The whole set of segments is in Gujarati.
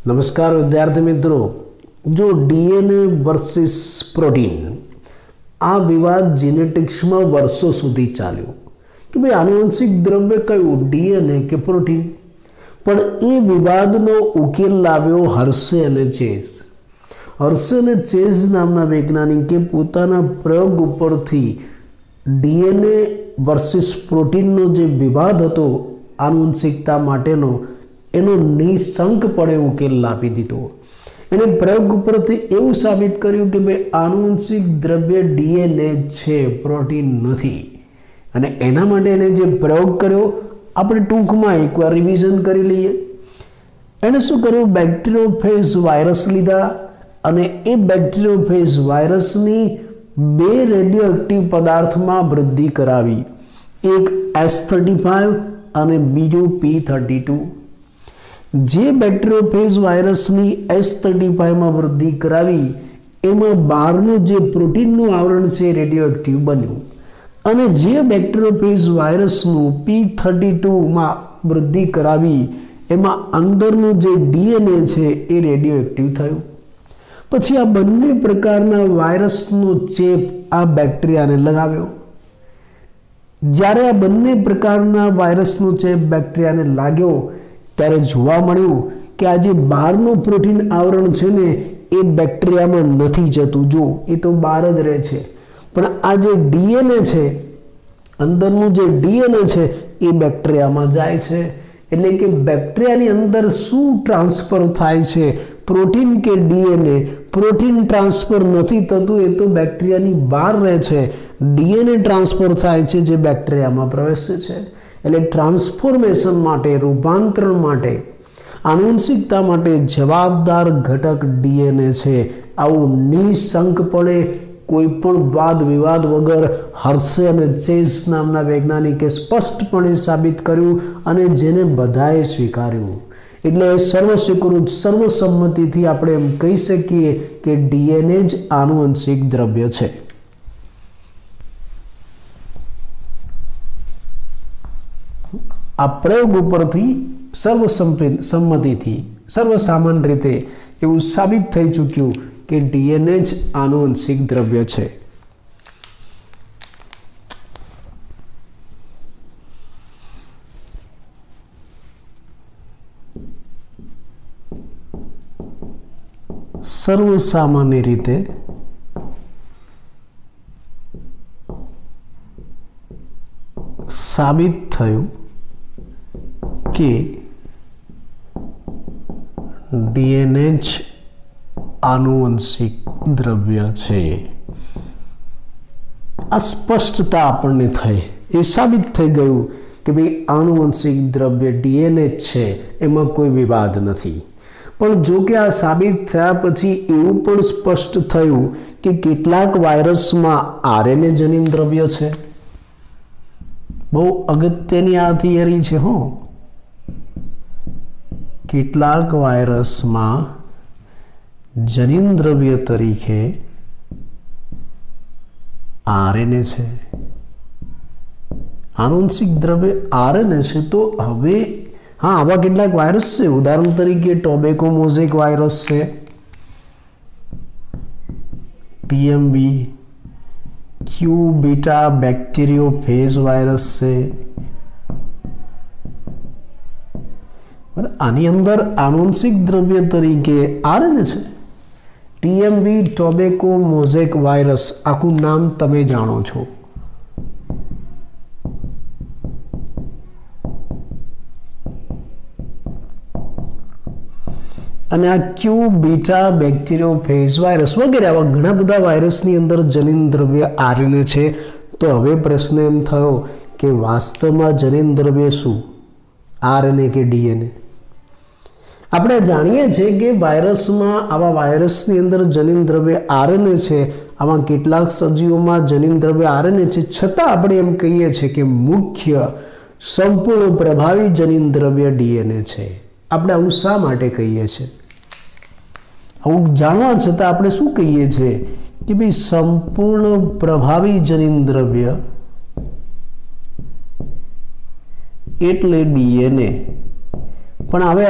नमस्कार विद्यार्थी मित्रों, जो डीएनए वर्सेस प्रोटीन आ विवाद जेनेटिक्स में वर्षों सुधी चाल्यो कि भाई आनुवंशिक द्रव्य कयु डीएनए के प्रोटीन, पण ए विवादनो उकेल लाव्यो हर्षे अने चेज। हर्षे अने चेज नामना वैज्ञानिके पोताना प्रयोग उपरथी डीएनए वर्सेस प्रोटीननो जे विवाद हतो आनुवंशिकता माटेनो एनो निशंकपणे उकेल लावी दीधो। एने प्रयोग उपरथी एवुं साबित कर्युं कि भाई आनुवंशिक द्रव्य डीएनए छे, प्रोटीन नथी। अने एना माटे एने जे प्रयोग कर्यो आपणे टूंकमां एकवार रिविजन करी लईए। एने शुं कर्युं, बेक्टेरियोफेज वायरस लीधा अने ए बेक्टेरियोफेज वायरसनी बे रेडियोएक्टिव पदार्थमां वृद्धि करावी, एक S35 अने बीजो P32। जे बेक्टेरियोफेज वायरसनी S35 में वृद्धि करावी एमां बहारनुं जे प्रोटीननुं आवरण छे रेडियोएक्टिव बन्युं, अने जे बेक्टेरियोफेज वायरसनुं P32 में वृद्धि करावी एमां अंदरनुं जे डीएनए छे ए रेडियोएक्टिव थयुं। पछी आ बंने प्रकारना वायरसनो चेप आ बेक्टेरियाने लगाव्यो। ज्यारे आ बंने प्रकारना वायरसनो चेप बेक्टेरियाने लाग्यो त्यारे जोवा मळ्युं कि आ जे बहारनुं प्रोटीन आवरण छे ने ए बेक्टेरियामां नथी जतुं। जो ए तो बहार ज रहे छे, पण आ जे डीएनए छे, अंदरनुं जे डीएनए छे ए बेक्टेरियामां जाय छे। एटले के बेक्टेरियानी अंदर शुं ट्रांसफर थाय छे, प्रोटीन के डीएनए। प्रोटीन ट्रांसफर नथी थतुं, ए तो बेक्टेरियानी बहार रहे छे। डीएनए ट्रांसफर थाय छे जे बेक्टेरियामां प्रवेशे छे। એટલે ટ્રાન્સફોર્મેશન માટે, રૂપાંતરણ માટે, આનુવંશિકતા માટે જવાબદાર ઘટક ડીએનએ છે। આવું નિશંકપણે કોઈ પણ વાદ વિવાદ વગર હર્ષે અને ચેઝ નામના વૈજ્ઞાનિકે સ્પષ્ટપણે સાબિત કર્યું અને જેને બધાએ સ્વીકાર્યું। એટલે સર્વસ્વીકૃત સર્વસંમતિથી આપણે એમ કહી શકીએ કે ડીએનએ જ આનુવંશિક દ્રવ્ય છે। आ प्रयोग उपरथी सर्वसम्मतिथी सर्वसामान्य रीते एवं साबित थई चूक्युं कि डीएनए ज आनुवंशिक द्रव्य छे। सर्वसामान्य रीते साबित थयुं कि डीएनए ज आनुवंशिक द्रव्य छे। आ स्पष्टता आपने थई, ए साबित थई गयुं कि भाई आनुवंशिक द्रव्य डीएनए छे, एमां कोई विवाद नथी। पण जो कि आ साबित थया पछी एवुं पण स्पष्ट थयुं कि केटलाक वायरसमां आरएनए जनित द्रव्य छे। बहु अगत्यनी आ थियरी छे हो। કેટલાક વાયરસમાં જનીન દ્રવ્ય તરીકે આરએનએ છે। આનુવંશિક દ્રવ્ય આરએનએ છે। તો હવે હા, આવા કેટલાક વાયરસ છે, ઉદાહરણ તરીકે ટોબેકો મોઝેક વાયરસ છે, ટીએમવી, ક્યુ બીટા બેક્ટેરિયોફેજ વાયરસ છે। आनी अंदर आनुवंशिक द्रव्य तरीके आरएनए छे। टीएमवी टोबेको मोज़ेक वायरस आखू नाम तमे जाणो छो। अने आ क्यू बीटा बेक्टेरियोफेज वायरस वगैरह आवा घणा बधा वायरसनी अंदर जनिन द्रव्य आरएनए छे। तो हवे प्रश्न एम थयो कि वास्तवमां जनिन द्रव्य शुं, आरएनए के डीएनए? આપણે જાણીએ છીએ કે વાયરસમાં આવા વાયરસની અંદર જનીન દ્રવ્ય આરએનએ છે। આમાં કેટલાક સજીવોમાં જનીન દ્રવ્ય આરએનએ છે, છતાં આપણે એમ કહીએ છીએ કે મુખ્ય સંપૂર્ણ પ્રભાવી જનીન દ્રવ્ય ડીએનએ છે. આપણે આવું શા માટે કહીએ છીએ? આવું જાણવા છતાં આપણે શું કહીએ છીએ કે ભાઈ સંપૂર્ણ પ્રભાવી જનીન દ્રવ્ય એટલે ડીએનએ. પણ હવે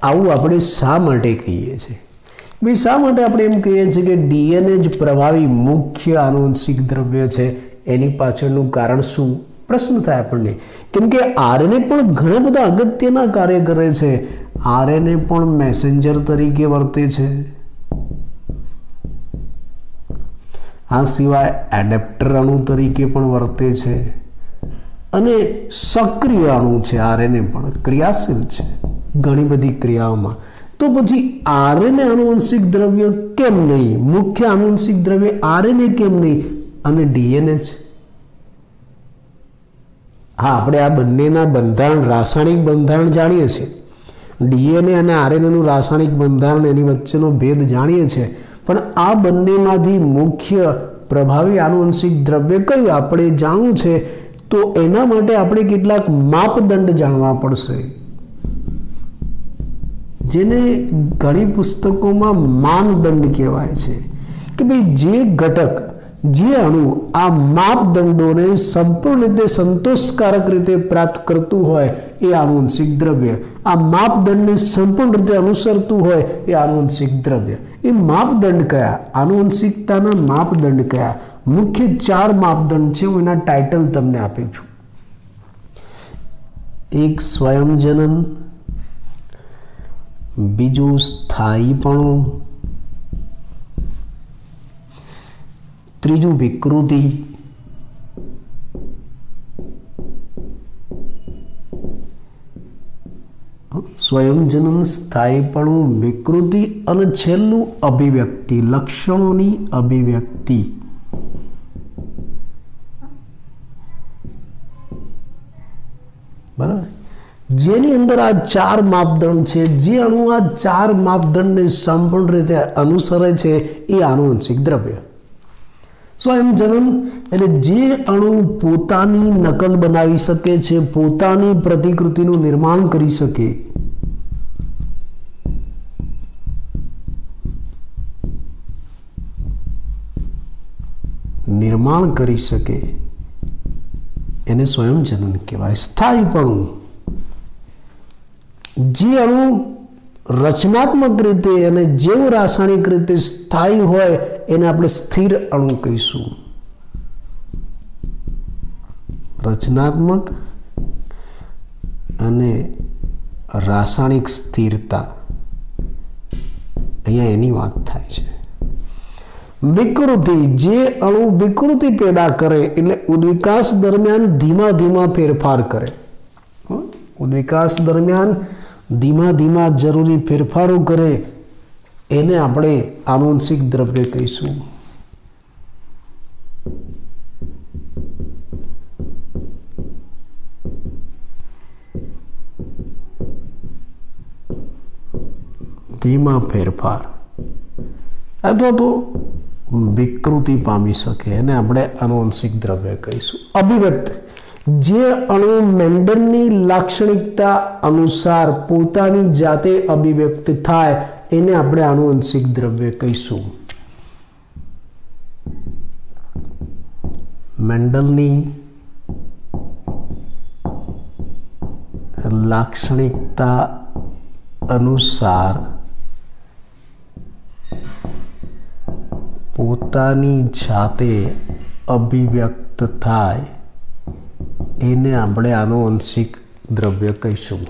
આવું આપણે શા માટે કહીએ છીએ? ભાઈ શા માટે આપણે એમ કહીએ છીએ કે ડીએનએ જ પ્રભાવી મુખ્ય આનુવંશિક દ્રવ્ય છે? એની પાછળનું કારણ શું? પ્રશ્ન થાય આપણને. કેમ કે આરએનએ પણ ઘણા બધા અગત્યના કાર્ય કરે છે. આરએનએ પણ મેસેન્જર તરીકે વર્તે છે. આ સિવાય એડેપ્ટર અણુ તરીકે પણ વર્તે છે અને સક્રિય અણુ છે. આરએનએ પણ ક્રિયાશીલ છે ઘણી બધી ક્રિયાઓમાં. તો પછી આરએનએ આનુવંશિક દ્રવ્ય કેમ નહીં? મુખ્ય આનુવંશિક દ્રવ્ય આરએનએ કેમ નહીં અને ડીએનએ છે? હા, આપણે આ બંનેના બંધારણ, રાસાયણિક બંધારણ જાણીએ છીએ. ડીએનએ અને આરએનએનું રાસાયણિક બંધારણ, એની વચ્ચેનો ભેદ જાણીએ છીએ. પણ આ બંનેમાંથી મુખ્ય પ્રભાવી આનુવંશિક દ્રવ્ય કયું આપણે જાણવું છે, તો એના માટે આપણે કેટલાક માપદંડ જાણવા પડશે, જેને ઘણી પુસ્તકોમાં માનદંડ કહેવાય છે. કે ભાઈ જે ઘટક, જે અણુ આ માપદંડોને સંપૂર્ણ રીતે સંતોષકારક રીતે પ્રાપ્ત કરતું હોય એ આનુવંશિક દ્રવ્ય. આ માપદંડને સંપૂર્ણ રીતે અનુસરતું હોય એ આનુવંશિક દ્રવ્ય. એ માપદંડ કયા? આનુવંશિકતાના માપદંડ કયા? મુખ્ય 4 માપદંડ છે. હું એના ટાઇટલ તમને આપી છું. એક સ્વયંજનન, બીજું સ્થાયીપણું, ત્રીજું વિકૃતિ, સ્વયંજનન, સ્થાયીપણું, વિકૃતિ અને છેલ્લું અભિવ્યક્તિ, લક્ષણોની અભિવ્યક્તિ. બરાબર? જેની અંદર આ 4 માપદંડ છે, જે અણુ આ 4 માપદંડને સંપૂર્ણ રીતે અનુસરે છે એ આનુવંશિક દ્રવ્ય. સ્વયંજનન એટલે જે અણુ પોતાની નકલ બનાવી શકે છે, પોતાની પ્રતિકૃતિનું નિર્માણ કરી શકે. એને સ્વયંજનન કહેવાય. સ્થાયીપણું, જે અણુ રચનાત્મક રીતે અને જેવું રાસાયણિક રીતે સ્થાયી હોય એને આપણે સ્થિર અણુ કહીશું. રચનાત્મક અને રાસાયણિક સ્થિરતા, અહીંયા એની વાત થાય છે. વિકૃતિ, જે અણુ વિકૃતિ પેદા કરે એટલે ઉદ્વિકાસ દરમિયાન ધીમા ધીમા ફેરફાર કરે. ઉદ્વિકાસ દરમિયાન ધીમા ધીમા જરૂરી ફેરફારો કરે એને આપણે આનુવંશિક દ્રવ્ય કહીશું. ધીમા ફેરફાર અથવા તો વિકૃતિ પામી શકે એને આપણે આનુવંશિક દ્રવ્ય કહીશું. અભિવ્યક્ત, જે અણુ મેન્ડલની લાક્ષણિકતા અનુસાર પોતાની જાતે અભિવ્યક્ત થાય એને આપણે આનુવંશિક દ્રવ્ય કહીશું. મેન્ડલની લાક્ષણિકતા અનુસાર પોતાની જાતે અભિવ્યક્ત થાય એને આપણે આનુવંશિક દ્રવ્ય કહીશું.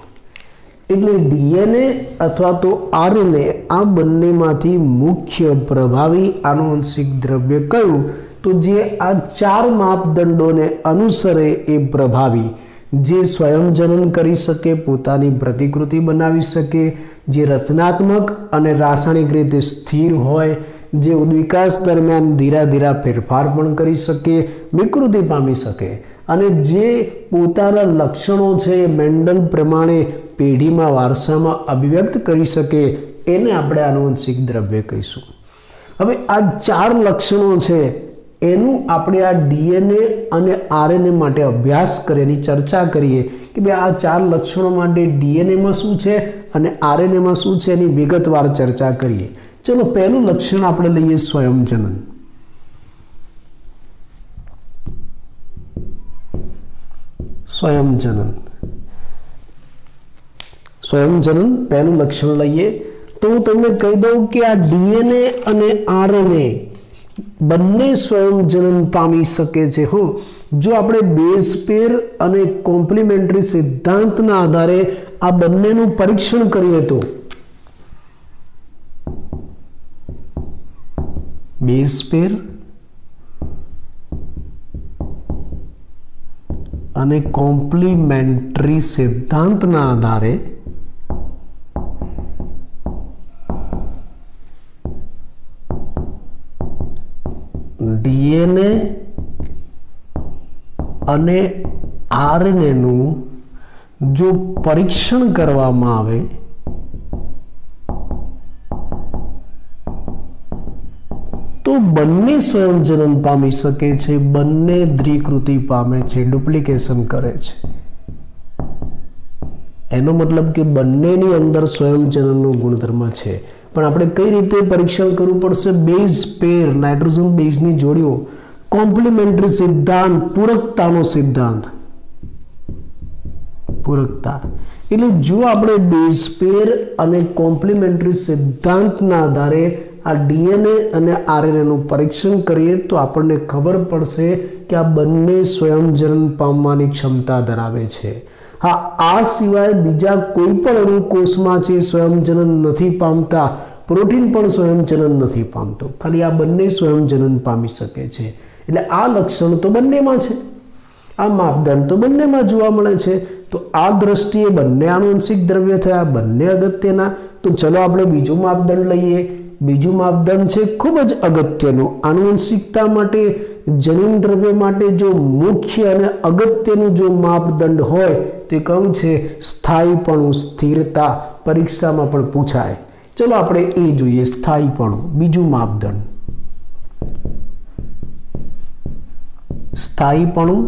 એટલે ડીએનએ અથવા તો આરએનએ આ બંનેમાંથી મુખ્ય પ્રભાવી આનુવંશિક દ્રવ્ય કયું? તો જે આ 4 માપદંડોને અનુસરે એ પ્રભાવી, જે સ્વયંજનન કરી શકે, પોતાની પ્રતિકૃતિ બનાવી શકે, જે રચનાત્મક અને રાસાયણિક રીતે સ્થિર હોય, જે ઉદ્વિકાસ દરમિયાન ધીરા ધીરા ફેરફાર પણ કરી શકે, વિકૃતિ પામી શકે અને જે પોતાના લક્ષણો છે મેન્ડલ પ્રમાણે પેઢીમાં વારસામાં અભિવ્યક્ત કરી શકે એને આપણે આનુવંશિક દ્રવ્ય કહીશું. હવે આ 4 લક્ષણો છે એનું આપણે આ ડીએનએ અને આરએનએ માટે અભ્યાસ કરીએ, એની ચર્ચા કરીએ કે ભાઈ આ 4 લક્ષણો માટે ડીએનએમાં શું છે અને આરએનએમાં શું છે એની વિગતવાર ચર્ચા કરીએ. ચલો પહેલું લક્ષણ આપણે લઈએ સ્વયંજનન. સ્વયંજનન પહેલું લક્ષણ લઈએ તો હું તમને કહી દઉં કે આ ડીએનએ અને આરએનએ બંને સ્વયંજનન પામી શકે છે. જો આપણે બેઝ પેર અને કોમ્પ્લિમેન્ટરી સિદ્ધાંતના આધારે આ બંનેનું પરીક્ષણ કરીએ તો બેઝ પેર અને કોમ્પ્લિમેન્ટરી સિદ્ધાંતના આધારે ડીએનએ અને આરએનએ નું જો પરીક્ષણ કરવામાં આવે તો બંને સ્વયંજનન પામી શકે છે, બંને દ્વિકૃતિ પામે છે, ડુપ્લિકેશન કરે છે. એનો મતલબ કે બંનેની અંદર સ્વયંજનનનો ગુણધર્મ છે. પણ આપણે કઈ રીતે પરીક્ષણ કરવું પડશે? બેઝ પેર, નાઇટ્રોજન બેઝની જોડીઓ, કોમ્પ્લિમેન્ટરી સિદ્ધાંત, પૂરકતાનો સિદ્ધાંત. પૂરકતા એટલે જો આપણે બેઝ પેર અને કોમ્પ્લિમેન્ટરી સિદ્ધાંતના આધારે આ ડીએનએ અને આરએનએ નું પરીક્ષણ કરીએ તો આપણને ખબર પડશે કે આ બંને સ્વયંજનન પામવાની ક્ષમતા ધરાવે છે. હા, આ સિવાય બીજા કોઈ પણ અણુકોષમાં છે સ્વયંજનન નથી પામતા, પ્રોટીન પણ સ્વયંજનન નથી પામતો, ખાલી આ બંને સ્વયંજનન પામી શકે છે. એટલે આ લક્ષણ તો બંનેમાં છે, આ માપદંડ તો બંનેમાં જોવા મળે છે. તો આ દ્રષ્ટિએ બંને આનુવંશિક દ્રવ્ય થયા, બંને અગત્યના. તો ચલો આપણે બીજું માપદંડ લઈએ. બીજું માપદંડ છે ખૂબ જ અગત્યનું. આનુવંશિકતા માટે, જનીન દ્રવ્ય માટે જો મુખ્ય અને અગત્યનું જો માપદંડ હોય તો કયું છે? સ્થાયીપણું, સ્થિરતા. પરીક્ષામાં પણ પૂછાય. ચલો આપણે એ જોઈએ, સ્થાયીપણું. બીજું માપદંડ સ્થાયીપણું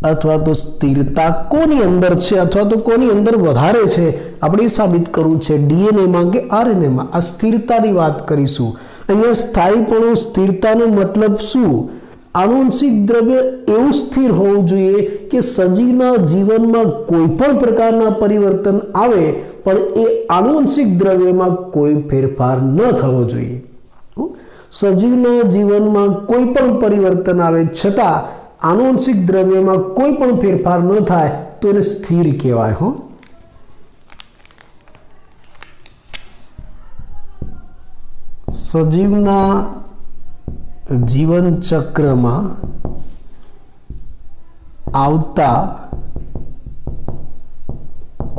અથવા તો સ્થિરતા કોની અંદર છે અથવા તો કોની અંદર વધારે છે આપણે સાબિત કરવું છે, ડીએનએમાં કે આરએનએમાં. આ સ્થિરતાની વાત કરીશું. અહીંયા સ્થાયીપણું, સ્થિરતાનો મતલબ શું? આનુવંશિક દ્રવ્ય એવું સ્થિર હોવું જોઈએ કે સજીવના જીવનમાં કોઈ પણ પ્રકારના પરિવર્તન આવે પણ એ આનુવંશિક દ્રવ્યમાં કોઈ ફેરફાર ન થવો જોઈએ. સજીવના જીવનમાં કોઈ પણ પરિવર્તન આવે છતાં આનુવંશિક દ્રવ્યમાં કોઈ પણ ફેરફાર ન થાય તો એને સ્થિર કહેવાય. સજીવના જીવન ચક્રમાં આવતા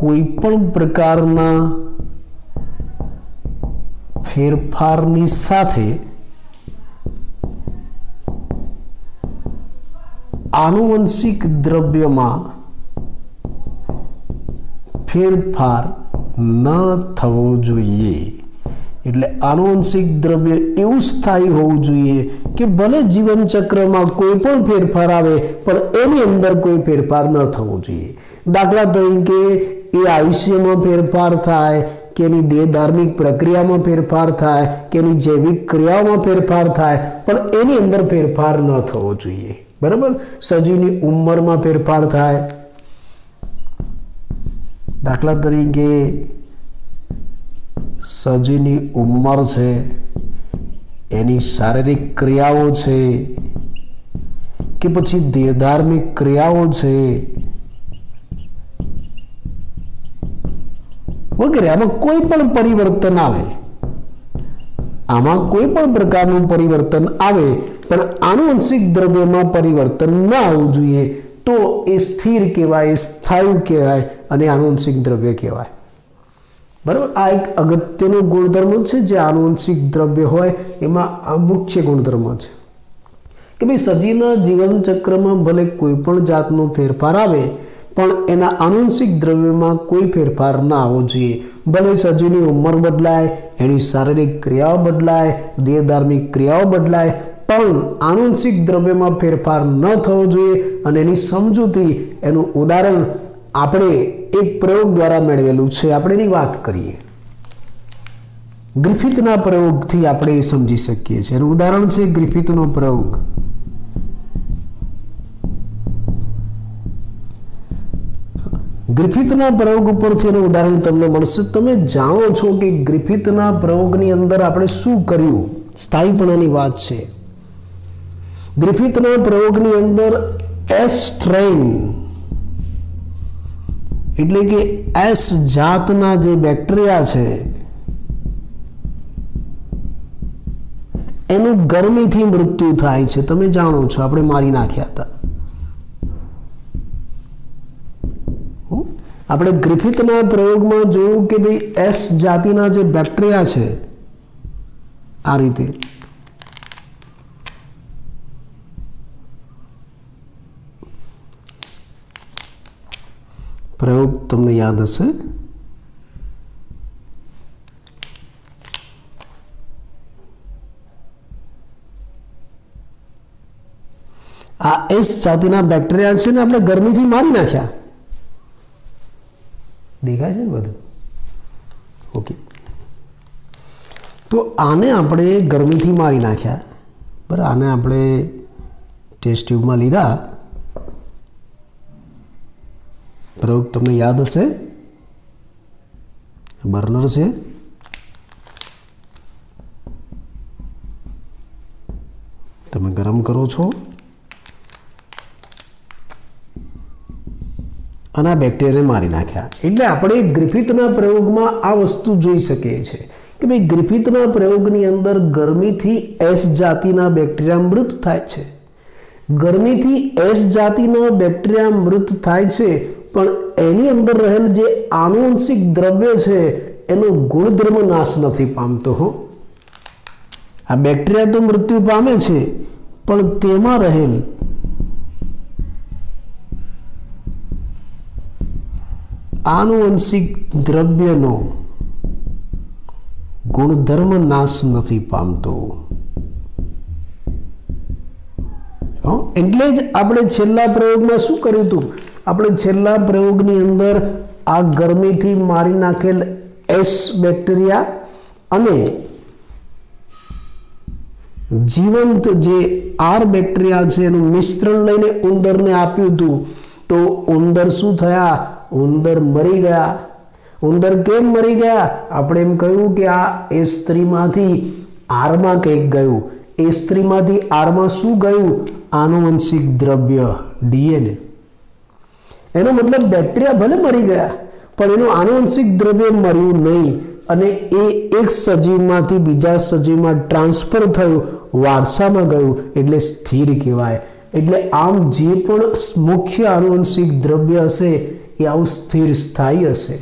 કોઈ પણ પ્રકારના ફેરફારની સાથે આનુવંશિક દ્રવ્યમાં ફેરફાર ન થવો જોઈએ. એટલે આનુવંશિક દ્રવ્ય એવું સ્થાયી હોવું જોઈએ કે ભલે જીવન ચક્રમાં કોઈ પણ ફેરફાર આવે પણ એની અંદર કોઈ ફેરફાર ન થવો જોઈએ. દાખલા તરીકે એ આયુષ્યમાં ફેરફાર થાય કે એની દેહ ધાર્મિક પ્રક્રિયામાં ફેરફાર થાય કે એની જૈવિક ક્રિયાઓમાં ફેરફાર થાય પણ એની અંદર ફેરફાર ન થવો જોઈએ. બરાબર? સજીવની ઉંમરમાં ફેરફાર થાય, દાખલા તરીકે સજીવની ઉંમર છે, એની શારીરિક ક્રિયાઓ છે કે પછી દેહધાર્મિક ક્રિયાઓ છે વગેરે, આમાં કોઈ પણ પરિવર્તન આવે, આમાં કોઈ પણ પ્રકારનું પરિવર્તન આવે પણ આનુવંશિક દ્રવ્યમાં પરિવર્તન ન આવવું જોઈએ તો એ સ્થિર કહેવાય, સ્થાયી કહેવાય અને આનુવંશિક દ્રવ્ય કહેવાય. બરાબર? આ એક અગત્યનો ગુણધર્મ છે જે આનુવંશિક દ્રવ્ય હોય એમાં આ મુખ્ય ગુણધર્મ છે કે ભાઈ સજીવના જીવન ચક્રમાં ભલે કોઈ પણ જાતનો ફેરફાર આવે પણ એના આનુવંશિક દ્રવ્યમાં કોઈ ફેરફાર ના આવવો જોઈએ. ભલે સજીવની ઉંમર બદલાય, એની શારીરિક ક્રિયાઓ બદલાય, દેહધાર્મિક ક્રિયાઓ બદલાય, પણ આનુવંશિક દ્રવ્યમાં ફેરફાર ન થવો જોઈએ. અને એની સમજૂતી, એનું ઉદાહરણ આપણે એક પ્રયોગ દ્વારા મેળવેલું છે. આપણે એની વાત કરીએ. ગ્રિફિથના પ્રયોગથી આપણે એ સમજી શકીએ છીએ. એનું ઉદાહરણ છે ગ્રિફિથનો પ્રયોગ. ગ્રિફિથના પ્રયોગ ઉપરથી એનું ઉદાહરણ તમને મળશે. તમે જાણો છો કે ગ્રિફિથના પ્રયોગની અંદર આપણે શું કર્યું? સ્થાયીપણાની વાત છે. ગ્રિફિથના પ્રયોગની અંદર એસ સ્ટ્રેન એટલે કે એસ જાતના જે બેક્ટેરિયા છે એનું ગરમીથી મૃત્યુ થાય છે. તમે જાણો છો, આપણે મારી નાખ્યા હતા. આપણે ગ્રિફિથના પ્રયોગમાં જોયું કે ભાઈ એસ જાતિના જે બેક્ટેરિયા છે આ રીતે પ્રયોગ તમને યાદ હશે. આ એસ જાતિના બેક્ટેરિયા છે ને આપણે ગરમીથી મારી નાખ્યા. દેખાય છે ને બધું? ઓકે, તો આને આપણે ગરમીથી મારી નાખ્યા. બરાબર, આને આપણે ટેસ્ટ ટ્યુબમાં લીધા. પ્રયોગ તમને યાદ હશે. બર્નર છે, તમે ગરમ કરો છો અને આ બેક્ટેરિયાને મારી નાખ્યા. એટલે આપણે ગ્રિફિથના પ્રયોગમાં આ વસ્તુ જોઈ શકીએ છીએ કે ભાઈ ગ્રિફિથના પ્રયોગની અંદર ગરમીથી એસ જાતિના બેક્ટેરિયા મૃત થાય છે. ગરમીથી એસ જાતિના બેક્ટેરિયા મૃત થાય છે, પણ એની અંદર રહેલ જે આનુવંશિક દ્રવ્ય છે એનો ગુણધર્મ નાશ નથી પામતો. આ બેક્ટેરિયા તો મૃત્યુ પામે છે, પણ તેમાં રહેલ આનુવંશિક દ્રવ્યનો ગુણધર્મ નાશ નથી પામતો. એટલે જ આપણે છેલ્લા પ્રયોગમાં શું કર્યું હતું? આપણે છેલ્લા પ્રયોગની અંદર આ ગરમીથી મારી નાખેલ એસ બેક્ટેરિયા અને જીવંત જે આર બેક્ટેરિયા છે એનું મિશ્રણ લઈને ઉંદરને આપ્યું હતું. તો ઉંદર શું થયા? ઉંદર મરી ગયા. ઉંદર કેમ મરી ગયા? આપણે એમ કહ્યું કે આ એ સ્ત્રીમાંથી આરમાં કંઈક ગયું. એ સ્ત્રીમાંથી આરમાં શું ગયું? આનુવંશિક દ્રવ્ય, ડીએનએ. એનો મતલબ બેક્ટેરિયા ભલે મરી ગયા, પણ એનું આનુવંશિક દ્રવ્ય મર્યું નહીં અને એ એક સજીવમાંથી બીજા સજીવમાં ટ્રાન્સફર થયું, વારસામાં ગયું, એટલે સ્થિર કહેવાય. એટલે આમ જે પણ મુખ્ય આનુવંશિક દ્રવ્ય હશે એ આવું સ્થિર સ્થાયી હશે.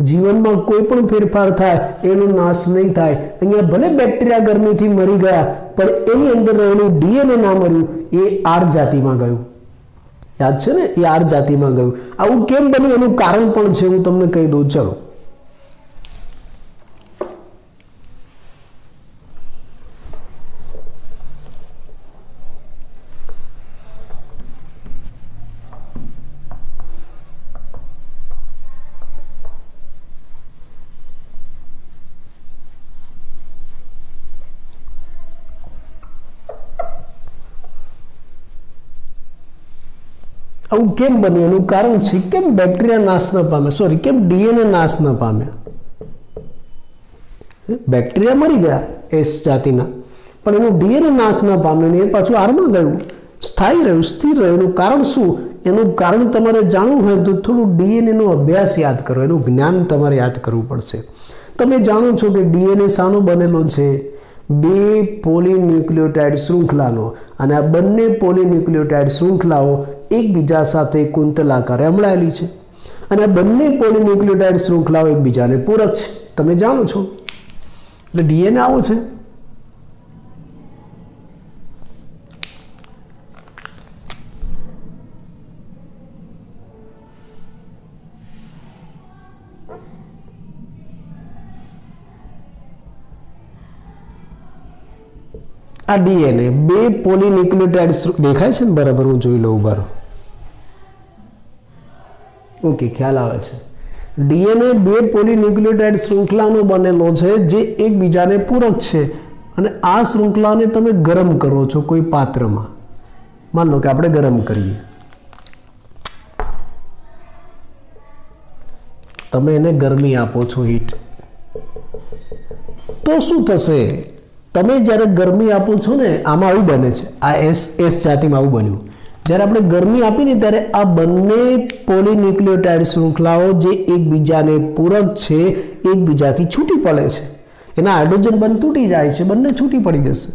જીવનમાં કોઈ પણ ફેરફાર થાય એનો નાશ નહીં થાય. અહીંયા ભલે બેક્ટેરિયા ગરમીથી મરી ગયા, પણ એની અંદર રહેલું ડીએનએ ના મર્યું, એ આર જાતિમાં ગયું. યાદ છે ને? એ આર જાતિમાં ગયું. આવું કેમ બન્યું એનું કારણ પણ છે, હું તમને કહી દઉં. ચલો, આવું કેમ બન્યું એનું કારણ છે. કેમ બેક્ટેરિયા નાશ ન પામે? સોરી, કેમ ડીએનએ નાશ ન પામ્યા? બેક્ટેરિયા મરી ગયા એસ જાતિના, પણ એનું ડીએનએ નાશ ન પામ્યું, એ પાછું આરમાં ગયું, સ્થાયી રહ્યું, સ્થિર રહ્યું. એનું કારણ શું? એનું કારણ તમારે જાણવું હોય તો થોડું ડીએનએનો અભ્યાસ યાદ કરો, એનું જ્ઞાન તમારે યાદ કરવું પડશે. તમે જાણો છો કે ડીએનએ શાનો બનેલો છે? બે પોલીન્યુક્લિયોટાઇડ શૃંખલાનો. અને આ બંને પોલીન્યુક્લિયોટાઇડ શૃંખલાઓ એકબીજા સાથે કુંતલાકારે અમળાયેલી છે અને આ બંને પોલીન્યુક્લિયોટાઇડ શૃંખલાઓ એકબીજાને પૂરક છે. તમે જાણો છો, એટલે ડીએનએ આવો છે. આ ડીએનએ બે પોલીન્યુક્લિયોટાઇડ દેખાય છે ને બરાબર, હું જોઈ લઉં બરાબર. ઓકે, ખ્યાલ આવે છે. ડીએનએ બે પોલીન્યુક્લિયોટાઇડ શૃંખલાનો બનેલો છે જે એકબીજાને પૂરક છે અને આ શૃંખલાને તમે ગરમ કરો છો કોઈ પાત્રમાં. માન લો કે આપણે ગરમ કરીએ, તમે એને ગરમી આપો છો, હીટ. તો શું થશે? તમે જ્યારે ગરમી આપો છો ને, આમાં આવું બને છે, આ એસ જાતિમાં આવું બન્યું. જ્યારે આપણે ગરમી આપીને ત્યારે આ બંને પોલીન્યુક્લિયોટાઇડ શૃંખલાઓ જે એકબીજાને પૂરક છે એકબીજાથી છૂટી પડે છે. એના હાઇડ્રોજન બંધ તૂટી જાય છે, બંને છૂટી પડી જશે.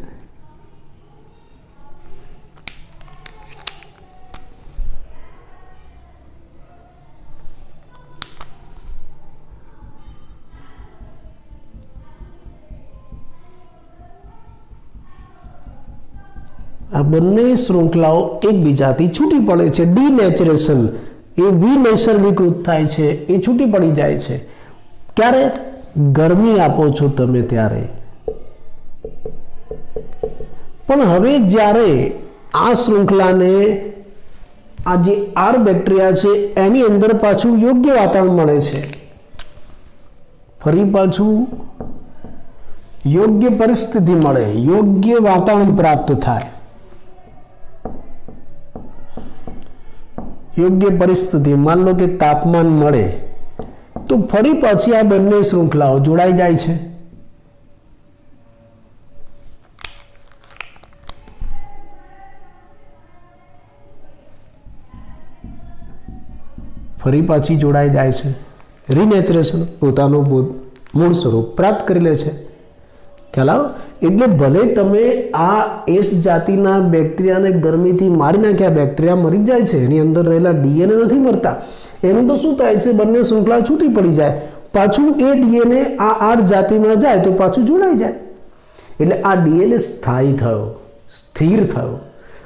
આ બંને શૃંખલાઓ એકબીજાથી છૂટી પડે છે. ડીનેચરેશન એ વિનૈસર્ગીકૃત થાય છે, એ છૂટી પડી જાય છે. ક્યારે? ગરમી આપો છો તમે ત્યારે. પણ હવે જ્યારે આ શૃંખલાને આ જે આર બેક્ટેરિયા છે એની અંદર પાછું યોગ્ય વાતાવરણ મળે છે, ફરી પાછું યોગ્ય પરિસ્થિતિ મળે, યોગ્ય વાતાવરણ પ્રાપ્ત થાય, યોગ્ય પરિસ્થિતિ, માન લો કે તાપમાન મળે, તો ફરી પાછી આ બંને શૃંખલાઓ જોડાઈ જાય છે. ફરી પાછી જોડાઈ જાય છે. રિનેચરેશન, પોતાનું મૂળ સ્વરૂપ પ્રાપ્ત કરી લે છે. ખ્યાલ આવો? એટલે ભલે તમે આ એસ જાતિના બેક્ટેરિયાને ગરમીથી મારી નાખ્યા, બેક્ટેરિયા મરી જાય છે, એની અંદર રહેલા ડીએનએ નથી મરતા. એનું તો શું થાય છે? બંને શૃંખલા છૂટી પડી જાય, પાછું એ ડીએનએ આ આર જાતિમાં જાય તો પાછું જોડાઈ જાય. એટલે આ ડીએનએ સ્થાયી થયો, સ્થિર થયો.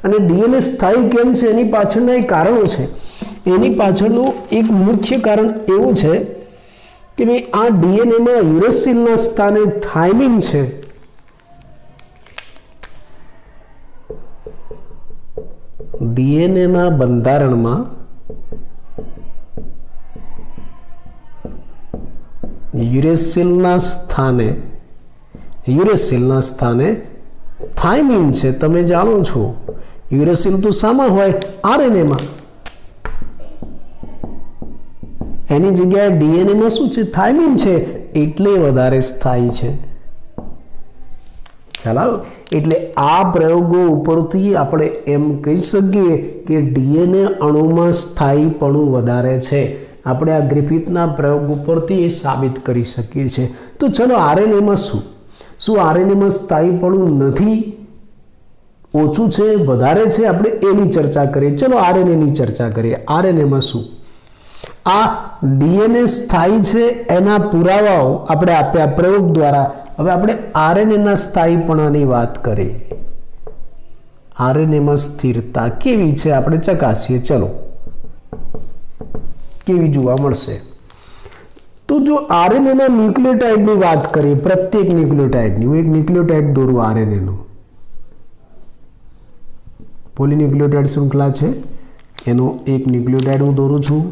અને ડીએનએ સ્થાયી કેમ છે એની પાછળના એક કારણો છે. એની પાછળનું એક મુખ્ય કારણ એવું છે કે ભાઈ આ ડીએનએમાં યુરેસિલના સ્થાને થાઇમિન છે. ડીએનએના બંધારણમાં યુરેસિલના સ્થાને થાઇમિન છે. તમે જાણો છો યુરેસિલ તો શામાં હોય? આરએનએમાં. એની જગ્યાએ ડીએનએમાં શું છે? થાઇમિન છે. એટલે વધારે સ્થાયી છે. ખ્યાલ આવ્યો? એટલે આ પ્રયોગો ઉપરથી આપણે એમ કહી શકીએ કે ડીએનએ અણુમાં સ્થાયીપણું વધારે છે. આપણે આ ગ્રિફિથના પ્રયોગ ઉપરથી એ સાબિત કરી શકીએ છીએ. તો ચલો આરએનએમાં શું આરએનએમાં સ્થાયીપણું નથી, ઓછું છે, વધારે છે? આપણે એની ચર્ચા કરીએ. ચલો આરએનએની ચર્ચા કરીએ. આરએનએમાં શું? આ ડીએનએ સ્થાયી છે એના પુરાવાઓ આપણે આપ્યા પ્રયોગ દ્વારા. હવે આપણે આરએનએના સ્થાયીપણાની વાત કરીએ. આરએનએમાં સ્થિરતા કેવી છે આપણે ચકાસીએ. ચલો, કેવી જોવા મળશે? તો જો આરએનએના ન્યુક્લિયોટાઇડની વાત કરીએ, પ્રત્યેક ન્યુક્લિયોટાઇડની, હું એક ન્યુક્લિયોટાઇડ દોરું આરએનએનું. પોલીન્યુક્લિયોટાઇડ શૃંખલા છે, એનો એક ન્યુક્લિયોટાઇડ હું દોરું છું.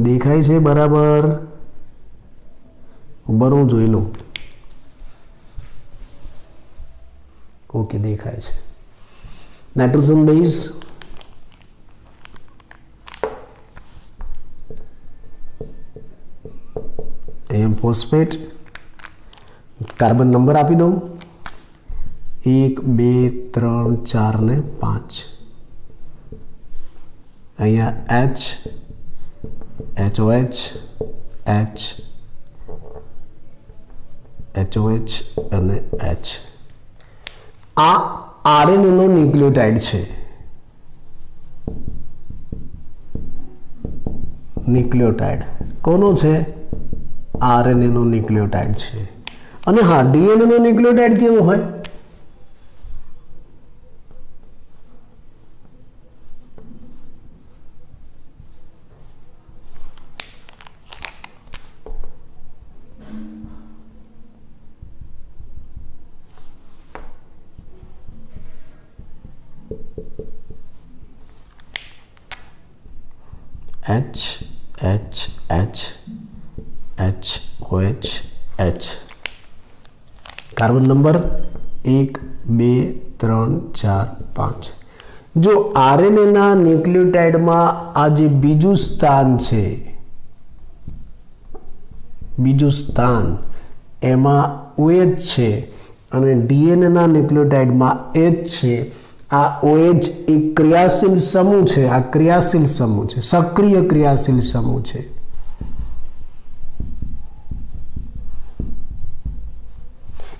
દેખાય છે બરાબર? હું જોઈ લઉં. ઓકે, દેખાય છે. નાઇટ્રોજન બેઝ, અહીંયા ફોસ્ફેટ, કાર્બન નંબર આપી દઉં 1 2 3 4 ને 5. અહીંયા H, HOH, H, HOH અને H. આ આરએનએનો ન્યુક્લિયોટાઇડ છે. ન્યુક્લિયોટાઇડ કોનો છે? આરએનએનો ન્યુક્લિયોટાઇડ છે. અને હા, ડીએનએનો ન્યુક્લિયોટાઇડ કેવો હોય? H H H H OH H। Carbon number 1 2 3 4 5। જો આરએનએ ના ન્યુક્લિયોટાઇડમાં આ જે બીજું સ્થાન છે, બીજું સ્થાન એમાં OH છે અને ડીએનએ ના ન્યુક્લિયોટાઇડમાં H છે। આ OH એ ક્રિયાશીલ સમૂહ છે, આ ક્રિયાશીલ સમૂહ છે, સક્રિય ક્રિયાશીલ સમૂહ છે।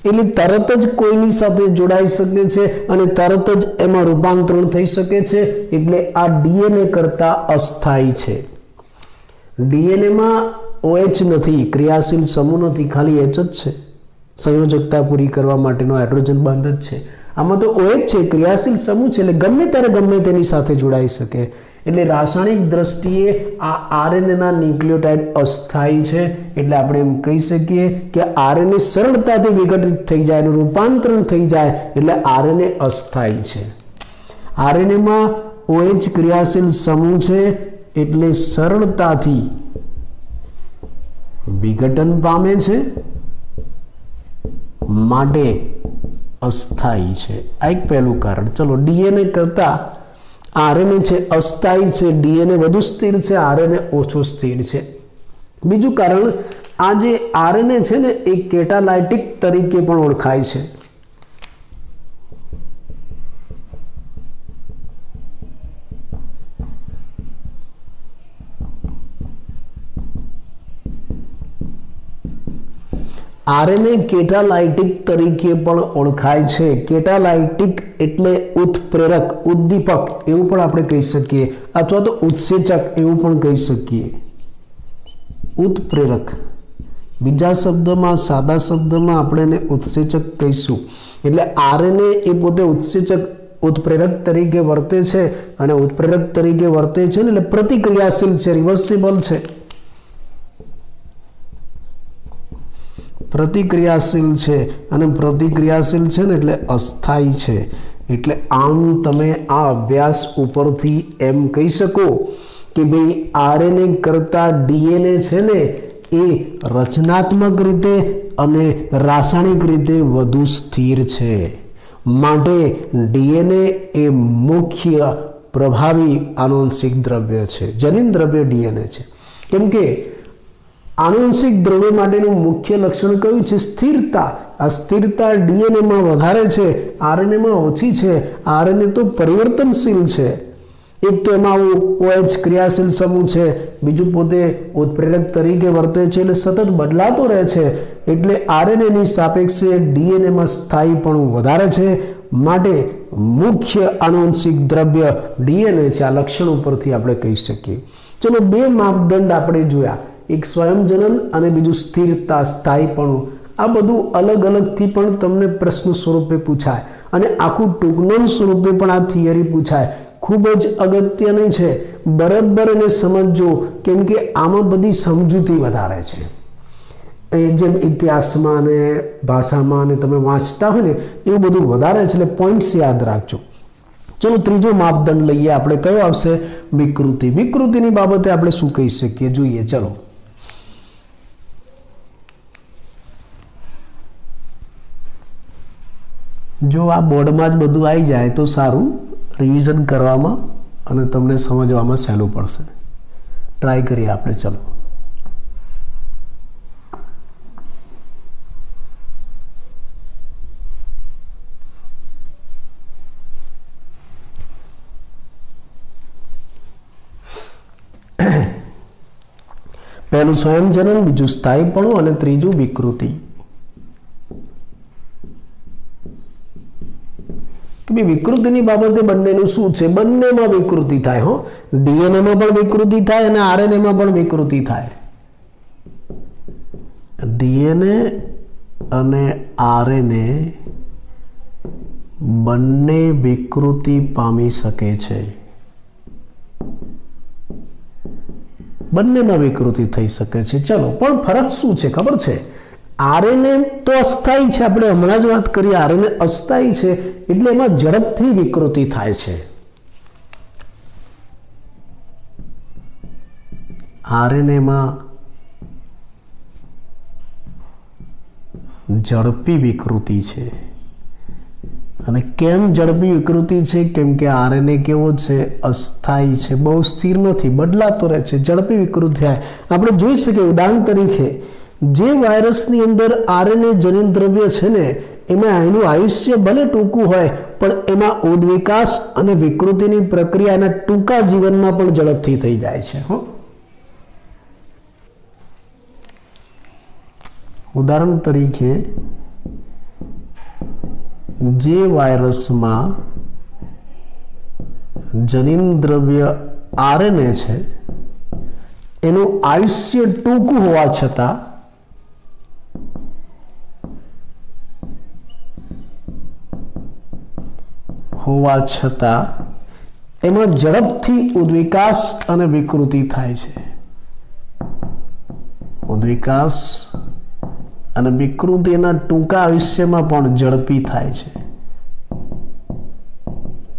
એટલે તરત જ કોઈની સાથે જોડાઈ શકે છે અને તરત જ એમાં રૂપાંતરણ થઈ શકે છે। એટલે આ ડીએનએ કરતા અસ્થાયી છે। ડીએનએ માં OH નથી, ક્રિયાશીલ સમૂહ નથી, ખાલી H જ છે, સંયોજકતા પૂરી કરવા માટેનો હાઇડ્રોજન બંધ જ છે। આમાં તો OH છે, ક્રિયાશીલ સમૂહ છે, એટલે ગમે ત્યારે ગમે તેની સાથે જોડાઈ શકે। એટલે રાસાયણિક દ્રષ્ટિએ આ આરએનએ ના ન્યુક્લિયોટાઇડ અસ્થાયી છે। એટલે આપણે એમ કહી શકીએ કે આરએનએ સરળતાથી વિઘટિત થઈ જાય અને રૂપાંતરણ થઈ જાય, એટલે આરએનએ અસ્થાયી છે। આરએનએ માં OH ક્રિયાશીલ સમૂહ છે એટલે સરળતાથી વિઘટન પામે છે, માટે અસ્થાયી છે। આ એક પહેલું કારણ। ચલો, ડીએનએ કરતા આરએનએ છે અસ્થાયી છે, ડીએનએ વધુ સ્થિર છે, આરએનએ ઓછો સ્થિર છે। બીજું કારણ, આ જે આરએનએ છે ને એ કેટાલાઇટિક તરીકે પણ ઓળખાય છે। આરએનએ કેટાલાઇટિક તરીકે પણ ઓળખાય છે। કેટાલાઇટિક એટલે ઉત્પ્રેરક, ઉદ્દીપક એવું પણ આપણે કહી શકીએ, અથવા તો ઉત્સેચક એવું પણ કહી શકીએ। ઉત્પ્રેરક, બીજા શબ્દમાં, સાદા શબ્દમાં આપણે એને ઉત્સેચક કહીશું। એટલે આરએનએ એ પોતે ઉત્સેચક, ઉત્પ્રેરક તરીકે વર્તે છે અને ઉત્પ્રેરક તરીકે વર્તે છે ને એટલે પ્રતિક્રિયાશીલ છે, રિવર્સિબલ છે, પ્રતિક્રિયાશીલ છે અને પ્રતિક્રિયાશીલ છે ને એટલે અસ્થાયી છે। એટલે આમ તમે આ અભ્યાસ ઉપરથી એમ કહી શકો કે ભાઈ આરએનએ કરતા ડીએનએ છે ને એ રચનાત્મક રીતે અને રાસાયણિક રીતે વધુ સ્થિર છે, માટે ડીએનએ એ મુખ્ય પ્રભાવી આનુવંશિક દ્રવ્ય છે, જનીન દ્રવ્ય ડીએનએ છે। કેમ કે આનુવંશિક દ્રવ્ય માટેનું મુખ્ય લક્ષણ કયું છે? સ્થિરતા। આ સ્થિરતા ડીએનએ માં વધારે છે, આરએનએ માં ઓછી છે। આરએનએ તો પરિવર્તનશીલ છે, એક તો એમાં OH ક્રિયાશીલ સમૂહ છે, બીજું પોતે ઉત્પ્રેરક તરીકે વર્તે છે એટલે સતત બદલાતો રહે છે। એટલે આરએનએ ની સાપેક્ષે ડીએનએ માં સ્થાયીપણું વધારે છે, માટે મુખ્ય આનુવંશિક દ્રવ્ય ડીએનએ છે। આ લક્ષણ ઉપરથી આપણે કહી શકીએ। ચલો, બે માપદંડ આપણે જોયા, એક સ્વયંજનન અને બીજું સ્થિરતા, સ્થાયીપણું। આ બધું અલગ અલગથી પણ તમને પ્રશ્ન સ્વરૂપે પૂછાય અને આખું ટૂંકનોમ સ્વરૂપે પણ આ થિયરી પૂછાય। ખૂબ જ અગત્યની છે, બરાબર એને સમજજો, કેમ કે આમાં બધી સમજૂતી વધારે છે। જેમ ઇતિહાસમાં અને ભાષામાં અને તમે વાંચતા હોય ને એવું બધું વધારે છે, એટલે પોઈન્ટ્સ યાદ રાખજો। ચલો, ત્રીજો માપદંડ લઈએ આપણે, કયો આવશે? વિકૃતિ। વિકૃતિની બાબતે આપણે શું કહી શકીએ, જોઈએ। ચલો, જો આ બોર્ડમાં જ બધું આવી જાય તો સારું, રિવિઝન કરવામાં અને તમને સમજવામાં સહેલું પડશે। ટ્રાય કરીએ આપણે। ચલો, પહેલું સ્વયંજનન, બીજું સ્થાયીપણું અને ત્રીજું વિકૃતિ। વિકૃતિની બાબતે બંનેનું શું છે? બંનેમાં વિકૃતિ થાય। હો, ડીએનએ માં પણ વિકૃતિ થાય અને આરએનએ માં પણ વિકૃતિ થાય। ડીએનએ અને આરએનએ બંને વિકૃતિ પામી શકે છે, બંનેમાં વિકૃતિ થઈ શકે છે। ચલો, પણ ફરક શું છે ખબર છે? આરએનએ તો અસ્થાયી છે, આપણે હમણાં જ વાત કરી, આરએનએ અસ્થાયી છે એટલે એમાં ઝડપથી વિકૃતિ થાય છે। આરએનએમાં ઝડપી વિકૃતિ છે. અને કેમ ઝડપી વિકૃતિ છે? કેમ કે આરએનએ કેવો છે? અસ્થાયી છે, બહુ સ્થિર નથી, બદલાતો રહે છે, ઝડપી વિકૃતિ થાય. આપણે જોઈ શકીએ ઉદાહરણ તરીકે જે વાયરસની અંદર આરએનએ જનિત દ્રવ્ય છે ને એમાં એનું આયુષ્ય ભલે ટૂંકું હોય પણ એમાં ઉદ્વિકાસ અને વિકૃતિની પ્રક્રિયા એના ટૂંકા જીવનમાં પણ ઝડપથી થઈ જાય છે. ઉદાહરણ તરીકે જે વાયરસમાં જનીન દ્રવ્ય આરએનએ છે એનું આયુષ્ય ટૂંકું હોવા છતાં એમાં ઝડપથી ઉદ્વિકાસ અને વિકૃતિ થાય છે. ઉદ્વિકાસ અને વિકૃતિ એના ટૂંકા આયુષ્યમાં પણ ઝડપી થાય છે.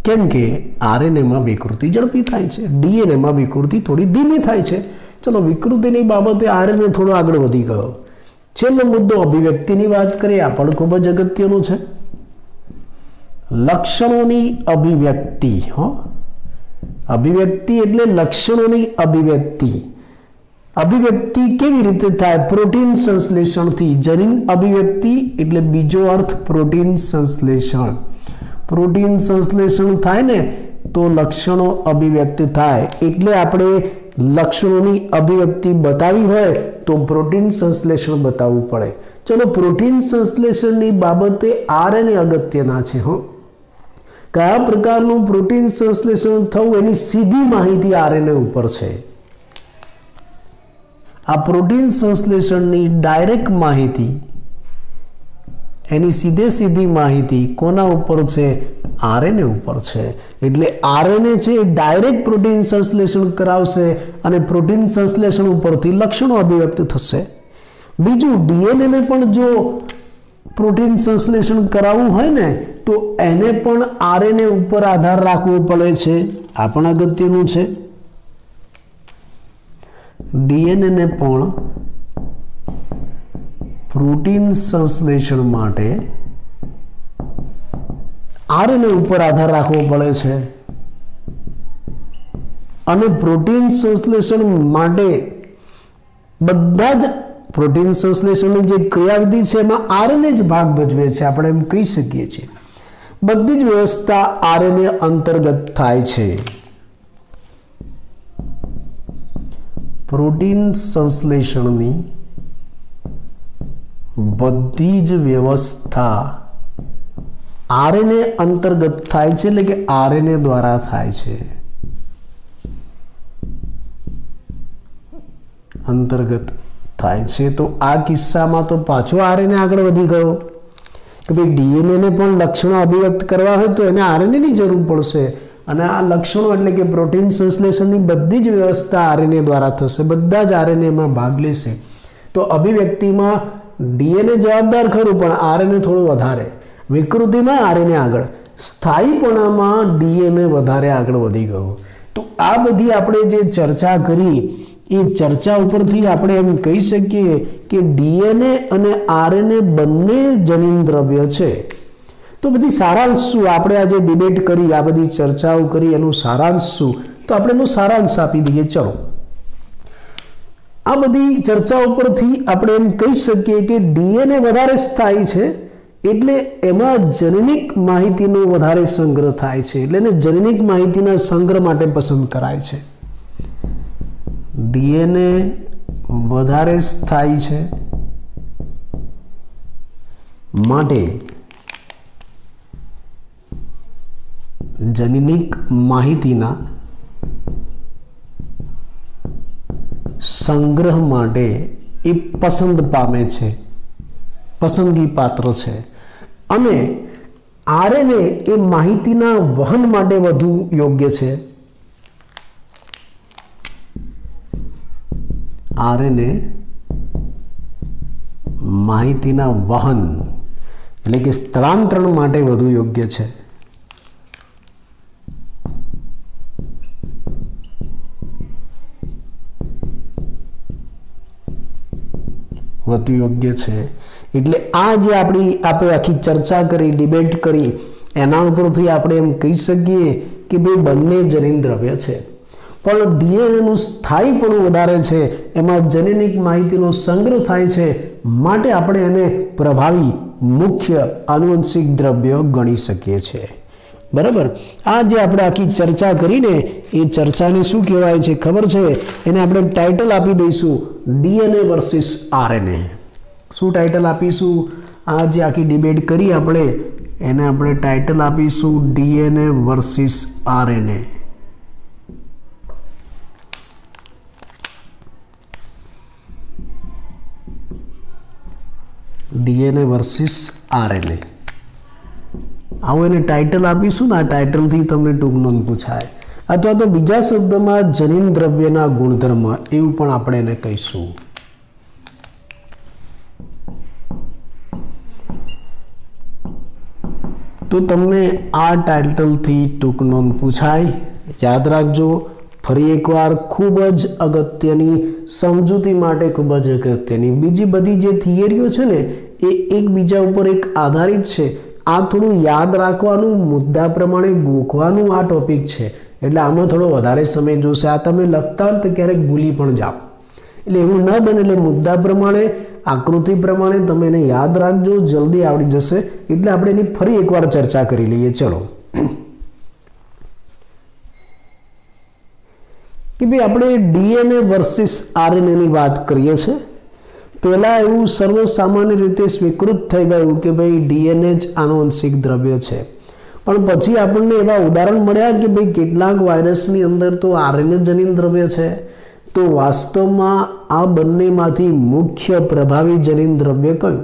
કેમ કે આરએનએમાં વિકૃતિ ઝડપી થાય છે, ડીએનએમાં વિકૃતિ થોડી ધીમી થાય છે. ચલો વિકૃતિની બાબતે આરએનએ થોડો આગળ વધી ગયો. છેલ્લો મુદ્દો અભિવ્યક્તિની વાત કરીએ, આ પણ ખૂબ જ અગત્યનું છે. લક્ષણોની અભિવ્યક્તિ. અભિવ્યક્તિ એટલે લક્ષણોની અભિવ્યક્તિ. અભિવ્યક્તિ કેવી રીતે થાય? પ્રોટીન સંશ્લેષણથી. જનીન અભિવ્યક્તિ એટલે બીજો અર્થ પ્રોટીન સંશ્લેષણ. પ્રોટીન સંશ્લેષણ થાય ને તો લક્ષણો અભિવ્યક્ત થાય. એટલે આપણે લક્ષણોની અભિવ્યક્તિ બતાવી હોય તો પ્રોટીન સંશ્લેષણ બતાવવું પડે. ચલો પ્રોટીન સંશ્લેષણની બાબતે આરએનએ અગત્યના છે. કયા પ્રકારનું પ્રોટીન સંશ્લેષણ થવું એની સીધી માહિતી આરએનએ ઉપર છે. આ પ્રોટીન સંશ્લેષણની ડાયરેક્ટ માહિતી, એની સીધી માહિતી કોના ઉપર છે? આરએનએ ઉપર છે. એટલે આરએનએ છે ડાયરેક્ટ પ્રોટીન સંશ્લેષણ કરાવશે અને પ્રોટીન સંશ્લેષણ ઉપરથી લક્ષણો અભિવ્યક્ત થશે. બીજું ડીએનએને પણ જો પ્રોટીન સંશ્લેષણ કરાવવું હોય ને તો એને પણ આરએનએ ઉપર આધાર રાખવો પડે છે. આ પણ અગત્યનું છે. ડીએનએને પણ પ્રોટીન સંશ્લેષણ માટે આરએનએ ઉપર આધાર રાખવો પડે છે. અને પ્રોટીન સંશ્લેષણ માટે બધા જ પ્રોટીન સંશ્લેષણની જે ક્રિયાવિધિ છે એમાં આરએનએ જ ભાગ ભજવે છે. આપણે એમ કહી શકીએ છીએ બધી જ વ્યવસ્થા આરએનએ અંતર્ગત થાય છે. પ્રોટીન સંશ્લેષણની બધી જ વ્યવસ્થા આરએનએ અંતર્ગત થાય છે. એટલે કે આરએનએ દ્વારા થાય છે. અંતર્ગત થાય છે. તો આ કિસ્સામાં તો પાછો આરએનએ આગળ વધી ગયો કે ભાઈ ડીએનએને પણ લક્ષણો અભિવ્યક્ત કરવા હોય તો એને આરએનએની જરૂર પડશે. અને આ લક્ષણો એટલે કે પ્રોટીન સંશ્લેષણની બધી જ વ્યવસ્થા આરએનએ દ્વારા થશે. બધા જ આરએનએમાં ભાગ લેશે. તો અભિવ્યક્તિમાં ડીએનએ જવાબદાર ખરું પણ આરએનએ થોડું વધારે. વિકૃતિમાં આરએનએ આગળ, સ્થાયીપણામાં ડીએનએ વધારે આગળ વધી ગયું. તો આ બધી આપણે જે ચર્ચા કરી એ ચર્ચા ઉપરથી આપણે એમ કહી શકીએ કે ડીએનએ અને આરએનએ બંને જનીન દ્રવ્ય છે. તો બધી સારાંશ શું? આપણે આજે ડિબેટ કરી, આ બધી ચર્ચાઓ કરી, એનું સારાંશ શું? તો આપણે એનો સારાંશ આપી દઈએ. ચલો આ બધી ચર્ચાઓ પરથી આપણે એમ કહી શકીએ કે ડીએનએ વધારે સ્થાયી છે એટલે એમાં જનનિક માહિતીનો વધારે સંગ્રહ થાય છે. એટલે એને જનનિક માહિતીના સંગ્રહ માટે પસંદ કરાય છે. ડીએનએ વધારે સ્થાયી છે માટે જનનિક માહિતીના સંગ્રહ માટે એ પસંદ પામે છે, પસંદગી પાત્ર છે. અને આરએનએ એ માહિતીના વહન માટે વધુ યોગ્ય છે. આરએનએ માહિતીના વહન એટલે કે સ્થળાંતરણ માટે વધુ યોગ્ય છે. વધુ યોગ્ય છે. એટલે આ જે આપણે આખી ચર્ચા કરી, ડિબેટ કરી, એના ઉપરથી આપણે એમ કહી શકીએ કે ભાઈ બંને જનીન દ્રવ્ય છે, પણ ડીએનએનું સ્થાયીપણું વધારે છે, એમાં જનીનિક માહિતીનો સંગ્રહ થાય છે, માટે આપણે એને પ્રભાવી મુખ્ય આનુવંશિક દ્રવ્ય ગણી શકીએ છીએ. બરાબર. આ જે આપણે આખી ચર્ચા કરીને એ ચર્ચાને શું કહેવાય છે ખબર છે? એને આપણે ટાઇટલ આપી દઈશું ડીએનએ વર્સિસ આરએનએ. શું ટાઇટલ આપીશું? આ જે આખી ડિબેટ કરી આપણે એને આપણે ટાઇટલ આપીશું DNA versus RNA. DNA versus RNA આવું એને ટાઇટલ આપીશું ને. આ ટાઇટલથી તમને ટૂંક નોંધ પૂછાય, અથવા તો બીજા શબ્દમાં જનીન દ્રવ્યના ગુણધર્મ એવું પણ આપણે એને કહીશું. તો તમને આ ટાઇટલથી ટૂંક નોંધ પૂછાય, યાદ રાખજો. ફરી એકવાર ખૂબ જ અગત્યની, સમજૂતી માટે ખૂબ જ અગત્યની. બીજી બધી જે થિયરીઓ છે ને એ એકબીજા ઉપર એક આધારિત છે. આ થોડું યાદ રાખવાનું, મુદ્દા પ્રમાણે ગોખવાનું આ ટોપિક છે, એટલે આમાં થોડો વધારે સમય જોશે. આ તમે લખતા હોય તો ક્યારેક ભૂલી પણ જાઓ, એટલે એવું ન બને. એટલે મુદ્દા પ્રમાણે, આકૃતિ પ્રમાણે તમે એને યાદ રાખજો, જલ્દી આવડી જશે. એટલે આપણે એની ફરી એકવાર ચર્ચા કરી લઈએ. ચલો કે ભાઈ આપણે ડીએનએ વર્સિસ આરએનએની વાત કરીએ છીએ. પહેલાં એવું સર્વસામાન્ય રીતે સ્વીકૃત થઈ ગયું કે ભાઈ ડીએનએ જ આનુવંશિક દ્રવ્ય છે, પણ પછી આપણને એવા ઉદાહરણ મળ્યા કે ભાઈ કેટલાક વાયરસની અંદર તો આરએનએ જનીન દ્રવ્ય છે. તો વાસ્તવમાં આ બંનેમાંથી મુખ્ય પ્રભાવી જનીન દ્રવ્ય કયું?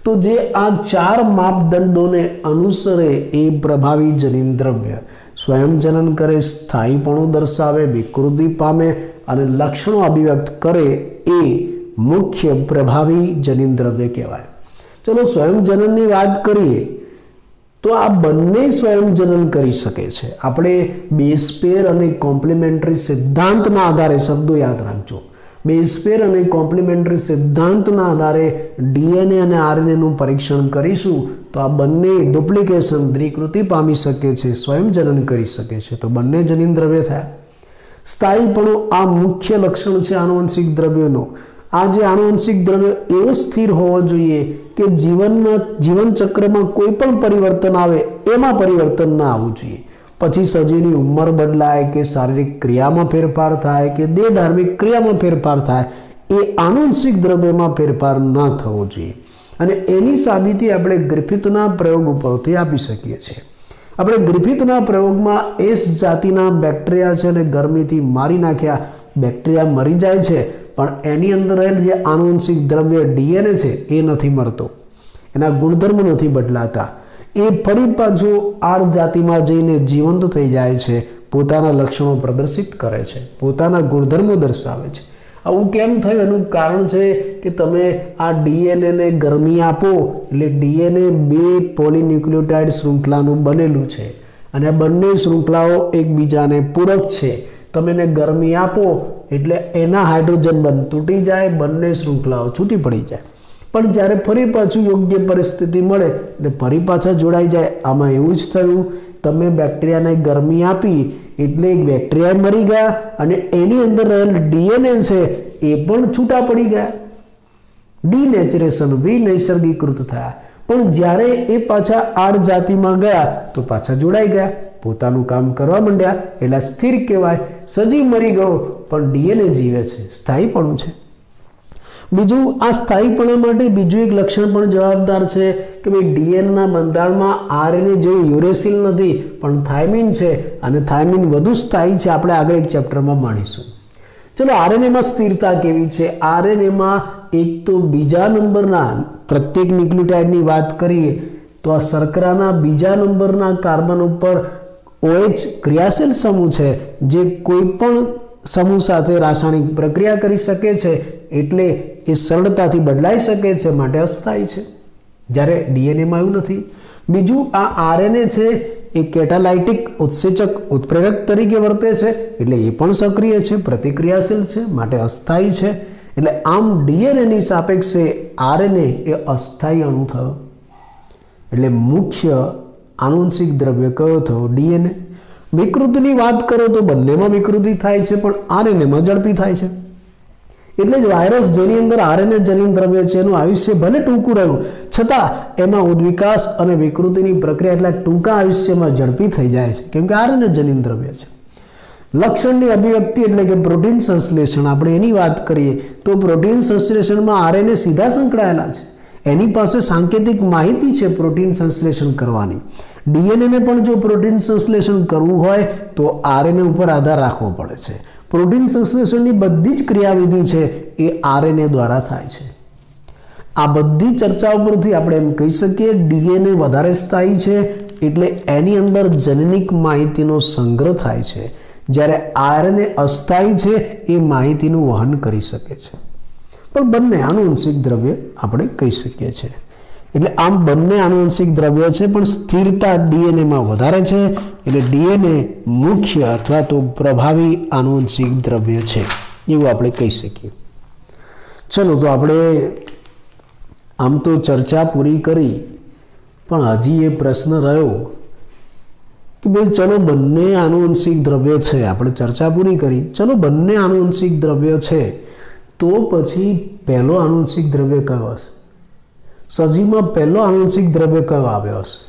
તો જે આ 4 માપદંડોને અનુસરે એ પ્રભાવી જનીન દ્રવ્ય સ્વયં જનન કરે, સ્થાયીપણું દર્શાવે, વિકૃતિ પામે અને લક્ષણો અભિવ્યક્ત કરે એ મુખ્ય પ્રભાવી જનીન દ્રવ્ય કહેવાય. ચલો સ્વયં જનનની વાત કરીએ તો આ બંને સ્વયં જનન કરી શકે છે. આપણે બેઝ પેર અને કોમ્પ્લિમેન્ટરી સિદ્ધાંતના આધારે, શબ્દો યાદ રાખજો, બેઝ પેર અને કોમ્પ્લિમેન્ટરી સિદ્ધાંતના આધારે ડીએનએ અને આરએનએનું પરીક્ષણ કરીશું તો આ બંને ડુપ્લિકેશન, દ્વિકૃતિ પામી શકે છે, સ્વયં જનન કરી શકે છે. તો બંને જનીન દ્રવ્ય થયા. સ્થાયીપણું આ મુખ્ય લક્ષણ છે આનુવંશિક દ્રવ્યનો. આ જે આનુવંશિક દ્રવ્ય એવો સ્થિર હોવો જોઈએ કે જીવન ચક્રમાં કોઈ પણ પરિવર્તન આવે એમાં પરિવર્તન ના આવવું જોઈએ. પછી સજીવની ઉંમર બદલાય કે શારીરિક ક્રિયામાં ફેરફાર થાય કે દેહ ધાર્મિક ક્રિયામાં ફેરફાર થાય, એ આનુવંશિક દ્રવ્યમાં ફેરફાર ન થવો જોઈએ. અને એની સાબિતી આપણે ગ્રિફિથના પ્રયોગ ઉપરથી આપી શકીએ છીએ. આપણે ગ્રિફિથના પ્રયોગમાં એસ જાતિના બેક્ટેરિયા છે અને ગરમીથી મારી નાખ્યા. બેક્ટેરિયા મરી જાય છે, પણ એની અંદર રહેલ જે આનુવંશિક દ્રવ્ય ડીએનએ છે એ નથી મરતો, એના ગુણધર્મ નથી બદલાતા. એ ફરી પાછું આર જાતિમાં જઈને જીવંત થઈ જાય છે, પોતાના લક્ષણો પ્રદર્શિત કરે છે, પોતાના ગુણધર્મો દર્શાવે છે. આવું કેમ થયું? એનું કારણ છે કે તમે આ ડીએનએને ગરમી આપો એટલે ડીએનએ 2 પોલીન્યુક્લિયોટાઇડ શૃંખલાનું બનેલું છે અને આ બંને શૃંખલાઓ એકબીજાને પૂરક છે. તમે એને ગરમી આપો એટલે એના હાઇડ્રોજન બંધ તૂટી જાય, બંને શૃંખલાઓ છૂટી પડી જાય. પણ જ્યારે ફરી પાછું યોગ્ય પરિસ્થિતિ મળે એટલે ફરી પાછા જોડાઈ જાય. આમાં એવું જ થયું, તમે બેક્ટેરિયાને ગરમી આપી એટલે બેક્ટેરિયા મરી ગયા અને એની અંદર રહેલ ડીએનએ છે એ પણ છૂટા પડી ગયા. ડિનેચરેશન, વિનૈસર્ગીકૃત થયા. પણ જ્યારે એ પાછા આર જાતિમાં ગયા તો પાછા જોડાઈ ગયા, પોતાનું કામ કરવા માંડ્યા, એટલે સ્થિર કહેવાય. સજીવ મરી ગયો પણ ડીએનએ જીવે છે, સ્થાયીપણું છે. બીજું, આ સ્થાયીપણા માટે બીજું એક લક્ષણ પણ જવાબદાર છે કે ભાઈ ડીએનએના બંધારણમાં આરએનએ જેવું યુરેસિલ નથી પણ થાઇમિન છે, અને થાઇમિન વધુ સ્થાયી છે. આપણે આગળ એક ચેપ્ટરમાં માણીશું. ચલો આરએનએમાં સ્થિરતા કેવી છે? આરએનએમાં એક તો બીજા નંબરના પ્રત્યેક ન્યુક્લિયોટાઇડની વાત કરીએ તો આ શર્કરાના બીજા નંબરના કાર્બન ઉપર OH ક્રિયાશીલ સમૂહ છે, જે કોઈ પણ સમૂહ સાથે રાસાયણિક પ્રક્રિયા કરી શકે છે, એટલે એ સરળતાથી બદલાઈ શકે છે, માટે અસ્થાયી છે, જ્યારે ડીએનએમાં એવું નથી. બીજું, આ આરએનએ છે એ કેટાલાઇટિક ઉત્સેચક, ઉત્પ્રેરક તરીકે વર્તે છે, એટલે એ પણ સક્રિય છે, પ્રતિક્રિયાશીલ છે, માટે અસ્થાયી છે. એટલે આમ ડીએનએની સાપેક્ષે આરએનએ એ અસ્થાયી અણુ થયો. એટલે મુખ્ય આનુવંશિક દ્રવ્ય કયો થયો? ડીએનએ. વિકૃતિની વાત કરો તો બંનેમાં વિકૃતિ થાય છે, પણ આરએનએમાં ઝડપી થાય છે. એટલે જ વાયરસ જેની અંદર આરએનએ જનીન દ્રવ્ય છે એનું આયુષ્ય ભલે ટૂંકું રહ્યું, છતાં એમાં ઉદ્વિકાસ અને વિકૃતિની પ્રક્રિયા એટલા ટૂંકા આયુષ્યમાં ઝડપી થઈ જાય છે, કેમ કે આરએનએ જનીન દ્રવ્ય છે. લક્ષણની અભિવ્યક્તિ એટલે કે પ્રોટીન સંશ્લેષણ, આપણે એની વાત કરીએ તો પ્રોટીન સંશ્લેષણમાં આરએનએ સીધા સંકળાયેલા છે. એની પાસે સાંકેતિક માહિતી છે પ્રોટીન સંશ્લેષણ કરવાની. ડીએનએને પણ જો પ્રોટીન સંશ્લેષણ કરવું હોય તો આરએનએ ઉપર આધાર રાખવો પડે છે. પ્રોટીન સંશ્લેષણની બધી જ ક્રિયાવિધિ છે એ આરએનએ દ્વારા થાય છે. આ બધી ચર્ચાઓ પરથી આપણે એમ કહી શકીએ ડીએનએ વધારે સ્થાયી છે, એટલે એની અંદર જનનિક માહિતીનો સંગ્રહ થાય છે, જ્યારે આરએનએ અસ્થાયી છે, એ માહિતીનું વહન કરી શકે છે. પણ બંને આનુવંશિક દ્રવ્ય આપણે કહી શકીએ છીએ. એટલે આમ બંને આનુવંશિક દ્રવ્ય છે, પણ સ્થિરતા ડીએનએમાં વધારે છે, એટલે ડીએનએ મુખ્ય અથવા તો પ્રભાવી આનુવંશિક દ્રવ્ય છે એવું આપણે કહી શકીએ. ચલો, તો આપણે આમ તો ચર્ચા પૂરી કરી, પણ હજી એ પ્રશ્ન રહ્યો કે ભાઈ ચલો બંને આનુવંશિક દ્રવ્ય છે, આપણે ચર્ચા પૂરી કરી, ચલો બંને આનુવંશિક દ્રવ્ય છે, તો પછી પહેલો આનુવંશિક દ્રવ્ય કયો હશે? સજીવમાં પહેલો આનુવંશિક દ્રવ્ય કયો આવ્યો હશે?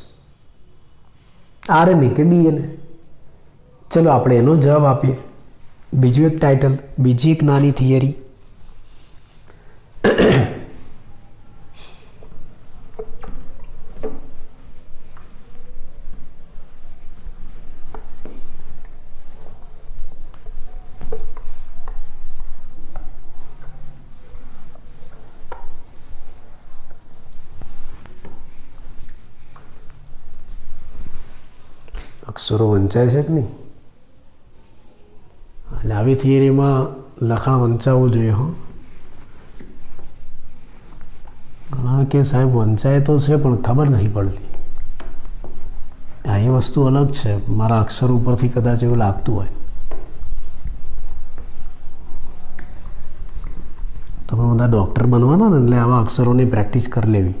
આરએનએ કે ડીએનએ? ચલો આપણે એનો જવાબ આપીએ. બીજું એક ટાઇટલ, બીજી એક નાની થિયરી. અક્ષરો વંચાય છે કે નહીં? એટલે આવી થિયરીમાં લખાણ વંચાવવું જોઈએ. હો, ઘણા કે સાહેબ વંચાય તો છે પણ ખબર નથી પડતી. આ એ વસ્તુ અલગ છે, મારા અક્ષર ઉપરથી કદાચ એવું લાગતું હોય. તમે બધા ડૉક્ટર બનવાના ને, એટલે આવા અક્ષરોની પ્રેક્ટિસ કરી લેવી.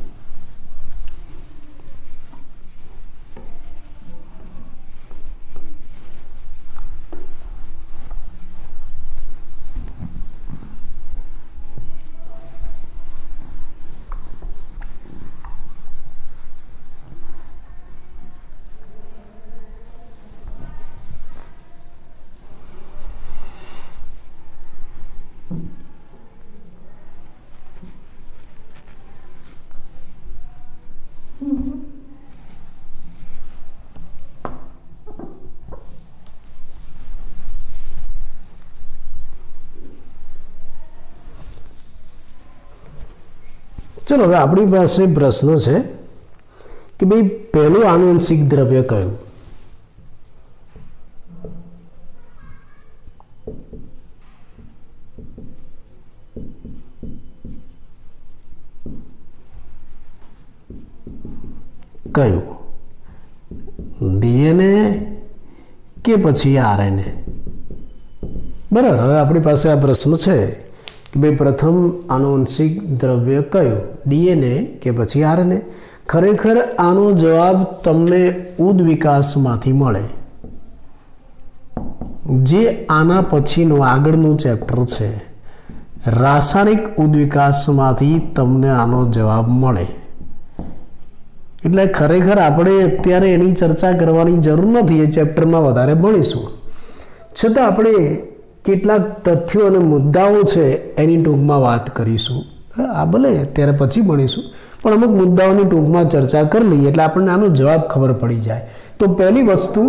ચલો, હવે આપણી પાસે પ્રશ્ન છે કે ભાઈ પહેલું આનુવંશિક દ્રવ્ય કયું? કયું? ડીએનએ કે પછી આરએનએ? બરાબર. હવે આપણી પાસે આ પ્રશ્ન છે કે ભાઈ પ્રથમ આનુવંશિક દ્રવ્ય કયું? ડીએનએ કે પછી આરએનએ? ખરેખર આનો જવાબ તમને ઉદ્વિકાસમાંથી મળે, જે આના પછીનું આગળનું ચેપ્ટર છે. રાસાયણિક ઉદ્વિકાસમાંથી તમને આનો જવાબ મળે. એટલે ખરેખર આપણે અત્યારે એની ચર્ચા કરવાની જરૂર નથી, એ ચેપ્ટરમાં વધારે ભણીશું. છતાં આપણે કેટલાક તથ્યો અને મુદ્દાઓ છે એની ટૂંકમાં વાત કરીશું. આ ભલે અત્યારે પછી ભણીશું, પણ અમુક મુદ્દાઓની ટૂંકમાં ચર્ચા કરી લઈએ એટલે આપણને આનો જવાબ ખબર પડી જાય. તો પહેલી વસ્તુ,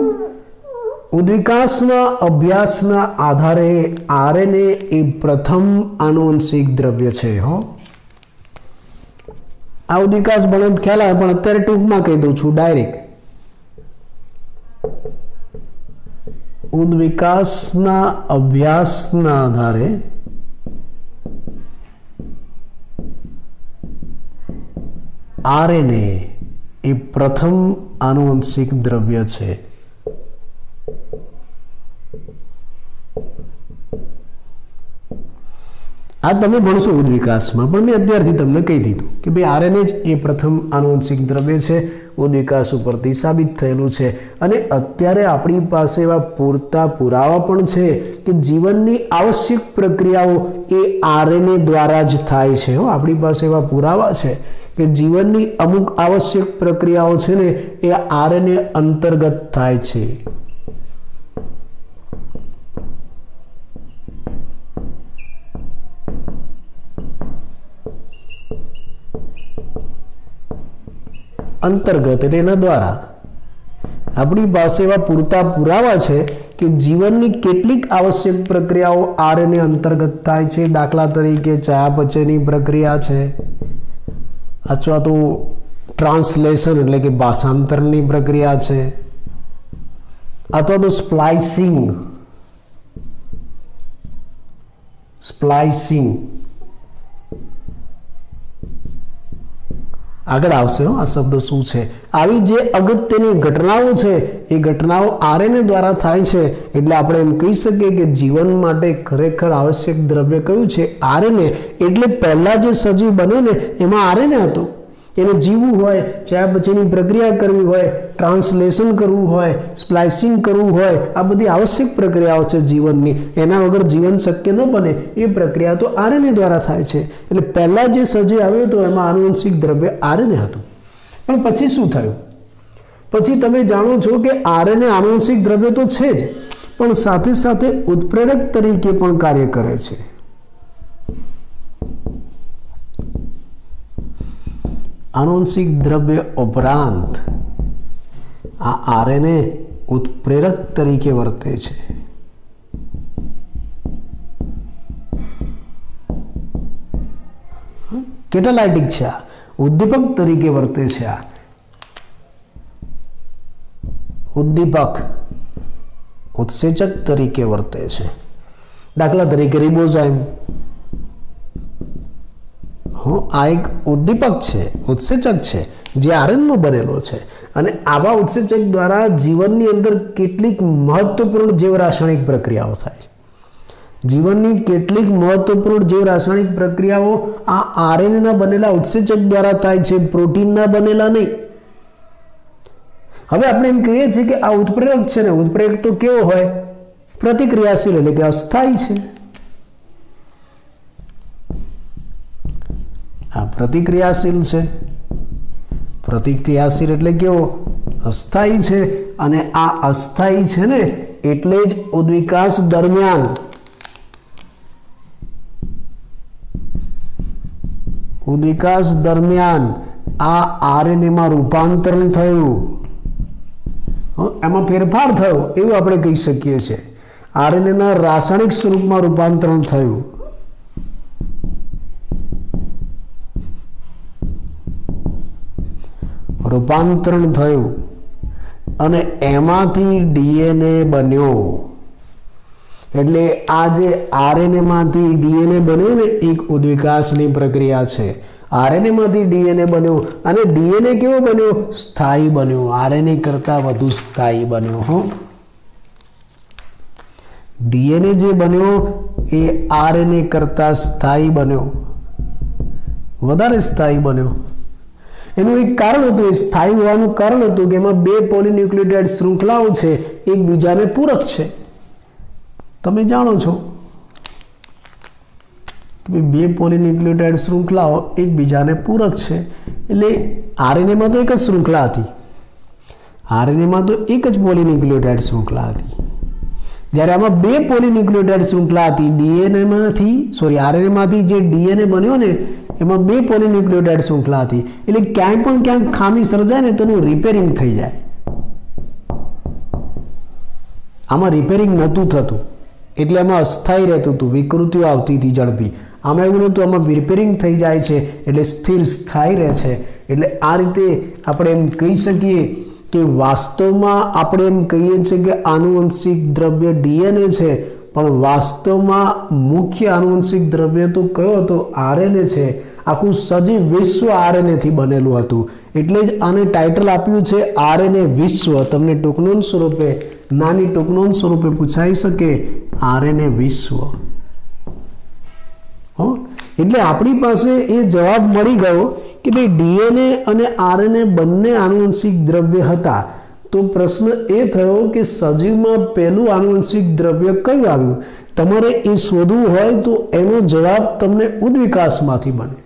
ઉદ્વિકાસના અભ્યાસના આધારે આરએનએ એ પ્રથમ આનુવંશિક દ્રવ્ય છે. હો, આ ઉદ્વિકાસ ભણે ખ્યાલ આવે, પણ અત્યારે ટૂંકમાં કહી દઉં છું ડાયરેક્ટ. ઉદ્વિકાસના અભ્યાસના આધારે આરએનએ એ પ્રથમ આનુવંશિક દ્રવ્ય છે. આ તમે ભણશો ઉદ્વિકાસમાં, પણ મેં અત્યારથી તમને કહી દીધું કે ભાઈ આરએનએ જ એ પ્રથમ આનુવંશિક દ્રવ્ય છે, ઉદ્વિકાસ ઉપરથી સાબિત થયેલું છે. અને અત્યારે આપણી પાસે એવા પૂરતા પુરાવા પણ છે કે જીવનની આવશ્યક પ્રક્રિયાઓ એ આરએનએ દ્વારા જ થાય છે. આપણી પાસે એવા પુરાવા છે કે જીવનની અમુક આવશ્યક પ્રક્રિયાઓ છે ને એ આરએનએ અંતર્ગત થાય છે. અંતર્ગત એટલે એના દ્વારા. આપણી પાસે એવા પૂરતા પુરાવા છે કે જીવનની કેટલીક આવશ્યક પ્રક્રિયાઓ આરએનએ અંતર્ગત થાય છે. દાખલા તરીકે ચયાપચયની પ્રક્રિયા છે, અથવા તો ટ્રાન્સલેશન એટલે કે ભાષાંતરની પ્રક્રિયા છે, અથવા તો સ્પ્લાઇસિંગ આગળ આવશે. આ શબ્દ શું છે? આવી જે અગત્યની ઘટનાઓ છે એ ઘટનાઓ આરએનએ દ્વારા થાય છે. એટલે આપણે એમ કહી શકીએ કે જીવન માટે ખરેખર આવશ્યક દ્રવ્ય કયું છે? આરએનએ. એટલે પહેલા જે સજીવ બને ને એમાં આરએનએ હતું. એને જીવવું હોય, ચયાપચયની પ્રક્રિયા કરવી હોય, ટ્રાન્સલેશન કરવું હોય, સ્પ્લાઇસિંગ કરવું હોય, આ બધી આવશ્યક પ્રક્રિયાઓ છે જીવનની. એના વગર જીવન શક્ય ન બને. એ પ્રક્રિયા તો આરએનએ દ્વારા થાય છે. એટલે પહેલા જે સજીવ આવ્યો હતો એમાં આનુવંશિક દ્રવ્ય આરએનએ હતું. પણ પછી શું થયું? પછી તમે જાણો છો કે આરએનએ આનુવંશિક દ્રવ્ય તો છે જ, પણ સાથે સાથે ઉત્પ્રેરક તરીકે પણ કાર્ય કરે છે. આનુવંશિક દ્રવ્ય ઉપરાંત આ આરએનએ ઉત્પ્રેરક તરીકે વર્તે છે. કેટાલાઇટિક છે, આ ઉદ્દીપક તરીકે વર્તે છે. આ ઉદ્દીપક ઉત્સેચક તરીકે વર્તે છે. દાખલા તરીકે રિબોઝાઇમ, આ એક ઉદ્દીપક છે, ઉત્સેચક છે જે આરએનએનો બનેલો છે. અને આવા ઉત્સેચક દ્વારા જીવનની અંદર કેટલીક મહત્વપૂર્ણ જૈવ રાસાયણિક પ્રક્રિયાઓ થાય છે. જીવનની કેટલીક મહત્વપૂર્ણ જૈવ રાસાયણિક પ્રક્રિયાઓ આ આરએનએના બનેલા ઉત્સેચક દ્વારા થાય છે, પ્રોટીનના બનેલા નહીં. હવે આપણે એમ કહીએ છીએ કે આ ઉત્પ્રેરક છે ને, ઉત્પ્રેરક તો કેવો હોય? પ્રતિક્રિયાશીલ એટલે કે અસ્થાયી છે. આ પ્રતિક્રિયાશીલ છે. પ્રતિક્રિયાશીલ એટલે કેવો? અસ્થાયી છે. અને આ અસ્થાયી છે ને એટલે જ ઉદ્વિકાસ દરમિયાન આ આરએનએમાં રૂપાંતરણ થયું, એમાં ફેરફાર થયો એવું આપણે કહી શકીએ છીએ. આરએનએના રાસાયણિક સ્વરૂપમાં રૂપાંતરણ થયું. અને એમાંથી ડીએનએ બન્યો. એટલે આ જે આરએનએ માંથી ડીએનએ બન્યો ને એક ઉદ્વિકાસની પ્રક્રિયા છે. આરએનએ માંથી ડીએનએ બન્યો અને ડીએનએ કેવો બન્યો? સ્થાયી બન્યો. આરએનએ કરતા વધુ સ્થાયી બન્યો. ડીએનએ જે બન્યો એ આરએનએ કરતા સ્થાયી બન્યો, વધારે સ્થાયી બન્યો. એનું એક કારણ હતું, એ સ્થાયી હોવાનું કારણ હતું કે એમાં 2 પોલીન્યુક્લિયોટાઇડ શૃંખલાઓ છે, એકબીજાને પૂરક છે. તમે જાણો છો કે 2 પોલીન્યુક્લિયોટાઇડ શૃંખલાઓ એકબીજાને પૂરક છે. એટલે આરએનએમાં તો એક જ શૃંખલા હતી, આરએનએમાં તો એક જ પોલીન્યુક્લિયોટાઇડ શૃંખલા હતી. જ્યારે આમાં 2 પોલીન્યુક્લિયોટાઇડ શૃંખલા હતી. આરએનએમાંથી જે ડીએનએ બન્યો ને એમાં 2 પોલીન્યુક્લિયોટાઇડ શૃંખલા હતી. એટલે ક્યાંય પણ ક્યાંક ખામી સર્જાય ને તો એનું રિપેરિંગ થઈ જાય. આમાં રિપેરિંગ નહોતું થતું એટલે આમાં અસ્થાયી રહેતું હતું, વિકૃતિઓ આવતી હતી ઝડપી. આમાં એવું નહોતું, આમાં રિપેરિંગ થઈ જાય છે એટલે સ્થિર સ્થાયી રહે છે. એટલે આ રીતે આપણે એમ કહી શકીએ કે વાસ્તવમાં આપણે એમ કહીએ છીએ કે આનુવંશિક દ્રવ્ય ડીએનએ છે, પણ વાસ્તવમાં મુખ્ય આનુવંશિક દ્રવ્ય તો કયો હતો? આરએનએ છે. આખું સજીવ વિશ્વ આરએનએ થી બનેલું હતું. એટલે જ આને ટાઇટલ આપ્યું છે આરએનએ વિશ્વ. તમને ટૂંકનોંધ સ્વરૂપે, નાની ટૂંકનોંધ સ્વરૂપે પૂછાઈ શકે આરએનએ વિશ્વ. એટલે આપણી પાસે એ જવાબ મળી ગયો કે ભાઈ ડીએનએ અને આરએનએ બંને આનુવંશિક દ્રવ્ય હતા. તો પ્રશ્ન એ થયો કે સજીવમાં પહેલું આનુવંશિક દ્રવ્ય કયું આવ્યું? તમારે એ શોધવું હોય તો એનો જવાબ તમને ઉદ્વિકાસમાંથી બને.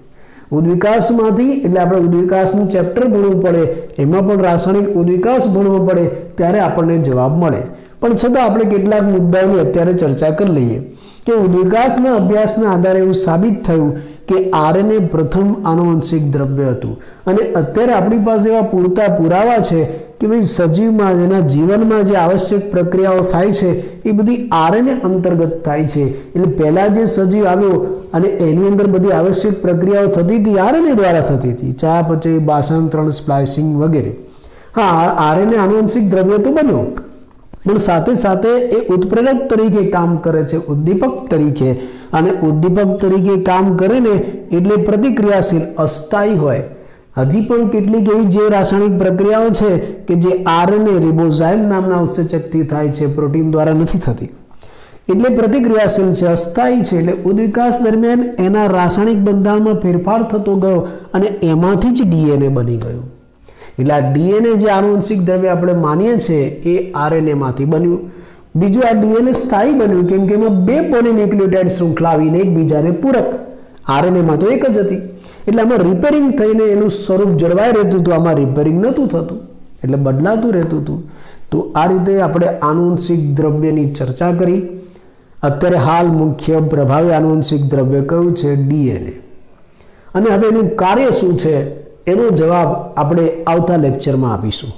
ઉદ્વિકાસમાંથી એટલે આપણે ઉદ્વિકાસનું ચેપ્ટર ભણવું પડે, એમાં પણ રાસાયણિક ઉદ્વિકાસ ભણવો પડે, ત્યારે આપણને જવાબ મળે. પણ છતાં આપણે કેટલાક મુદ્દાઓની અત્યારે ચર્ચા કરી લઈએ કે ઉદ્વિકાસના અભ્યાસના આધારે એવું સાબિત થયું કે આરએનએ પ્રથમ આનુવંશિક દ્રવ્ય હતું. અને અત્યારે આપણી પાસે એવા પૂરતા પુરાવા છે કે ભાઈ સજીવમાં એના જીવનમાં જે આવશ્યક પ્રક્રિયાઓ થાય છે એ બધી આરએનએ અંતર્ગત થાય છે. એટલે પહેલાં જે સજીવ આવ્યો અને એની અંદર બધી આવશ્યક પ્રક્રિયાઓ થતી હતી આરએનએ દ્વારા થતી હતી, ચયાપચય, ભાષાંતરણ, સ્પ્લાઇસિંગ વગેરે. હા, આરએનએ આનુવંશિક દ્રવ્ય તો બન્યો, પણ સાથે સાથે એ ઉત્પ્રેરક તરીકે કામ કરે છે, ઉદ્દીપક તરીકે. અને ઉદ્દીપક તરીકે કામ કરે ને એટલે પ્રતિક્રિયાશીલ, અસ્થાયી હોય. હજી પણ કેટલીક એવી જે રાસાયણિક પ્રક્રિયાઓ છે કે જે આરએનએ રિબોઝાઇમ નામના ઉત્સેચકથી થાય છે, પ્રોટીન દ્વારા નથી થતી. એટલે પ્રતિક્રિયાશીલ છે, અસ્થાયી છે. એટલે ઉદ્વિકાસ દરમિયાન એના રાસાયણિક બંધારણમાં ફેરફાર થતો ગયો અને એમાંથી જ ડીએનએ બની ગયું. એટલે આ ડીએનએ જે આનુવંશિક દ્રવ્ય આપણે માનીએ છીએ એ આરએનએમાંથી બન્યું. બીજું, આ ડીએનએ સ્થાયી બન્યું કેમ કે એમાં 2 પોલીન્યુક્લિયોટાઇડ શૃંખલા આવીને એકબીજાને પૂરક. આરએનએમાં તો એક જ હતી, એટલે આમાં રિપેરિંગ થઈને એનું સ્વરૂપ જળવાઈ રહેતું હતું, આમાં રિપેરિંગ નહોતું થતું, એટલે બદલાતું રહેતું હતું. તો આ રીતે આપણે આનુવંશિક દ્રવ્યની ચર્ચા કરી. અત્યારે હાલ મુખ્ય પ્રભાવી આનુવંશિક દ્રવ્ય કયું છે? ડીએનએ. અને હવે એનું કાર્ય શું છે એનો જવાબ આપણે આવતા લેક્ચરમાં આપીશું.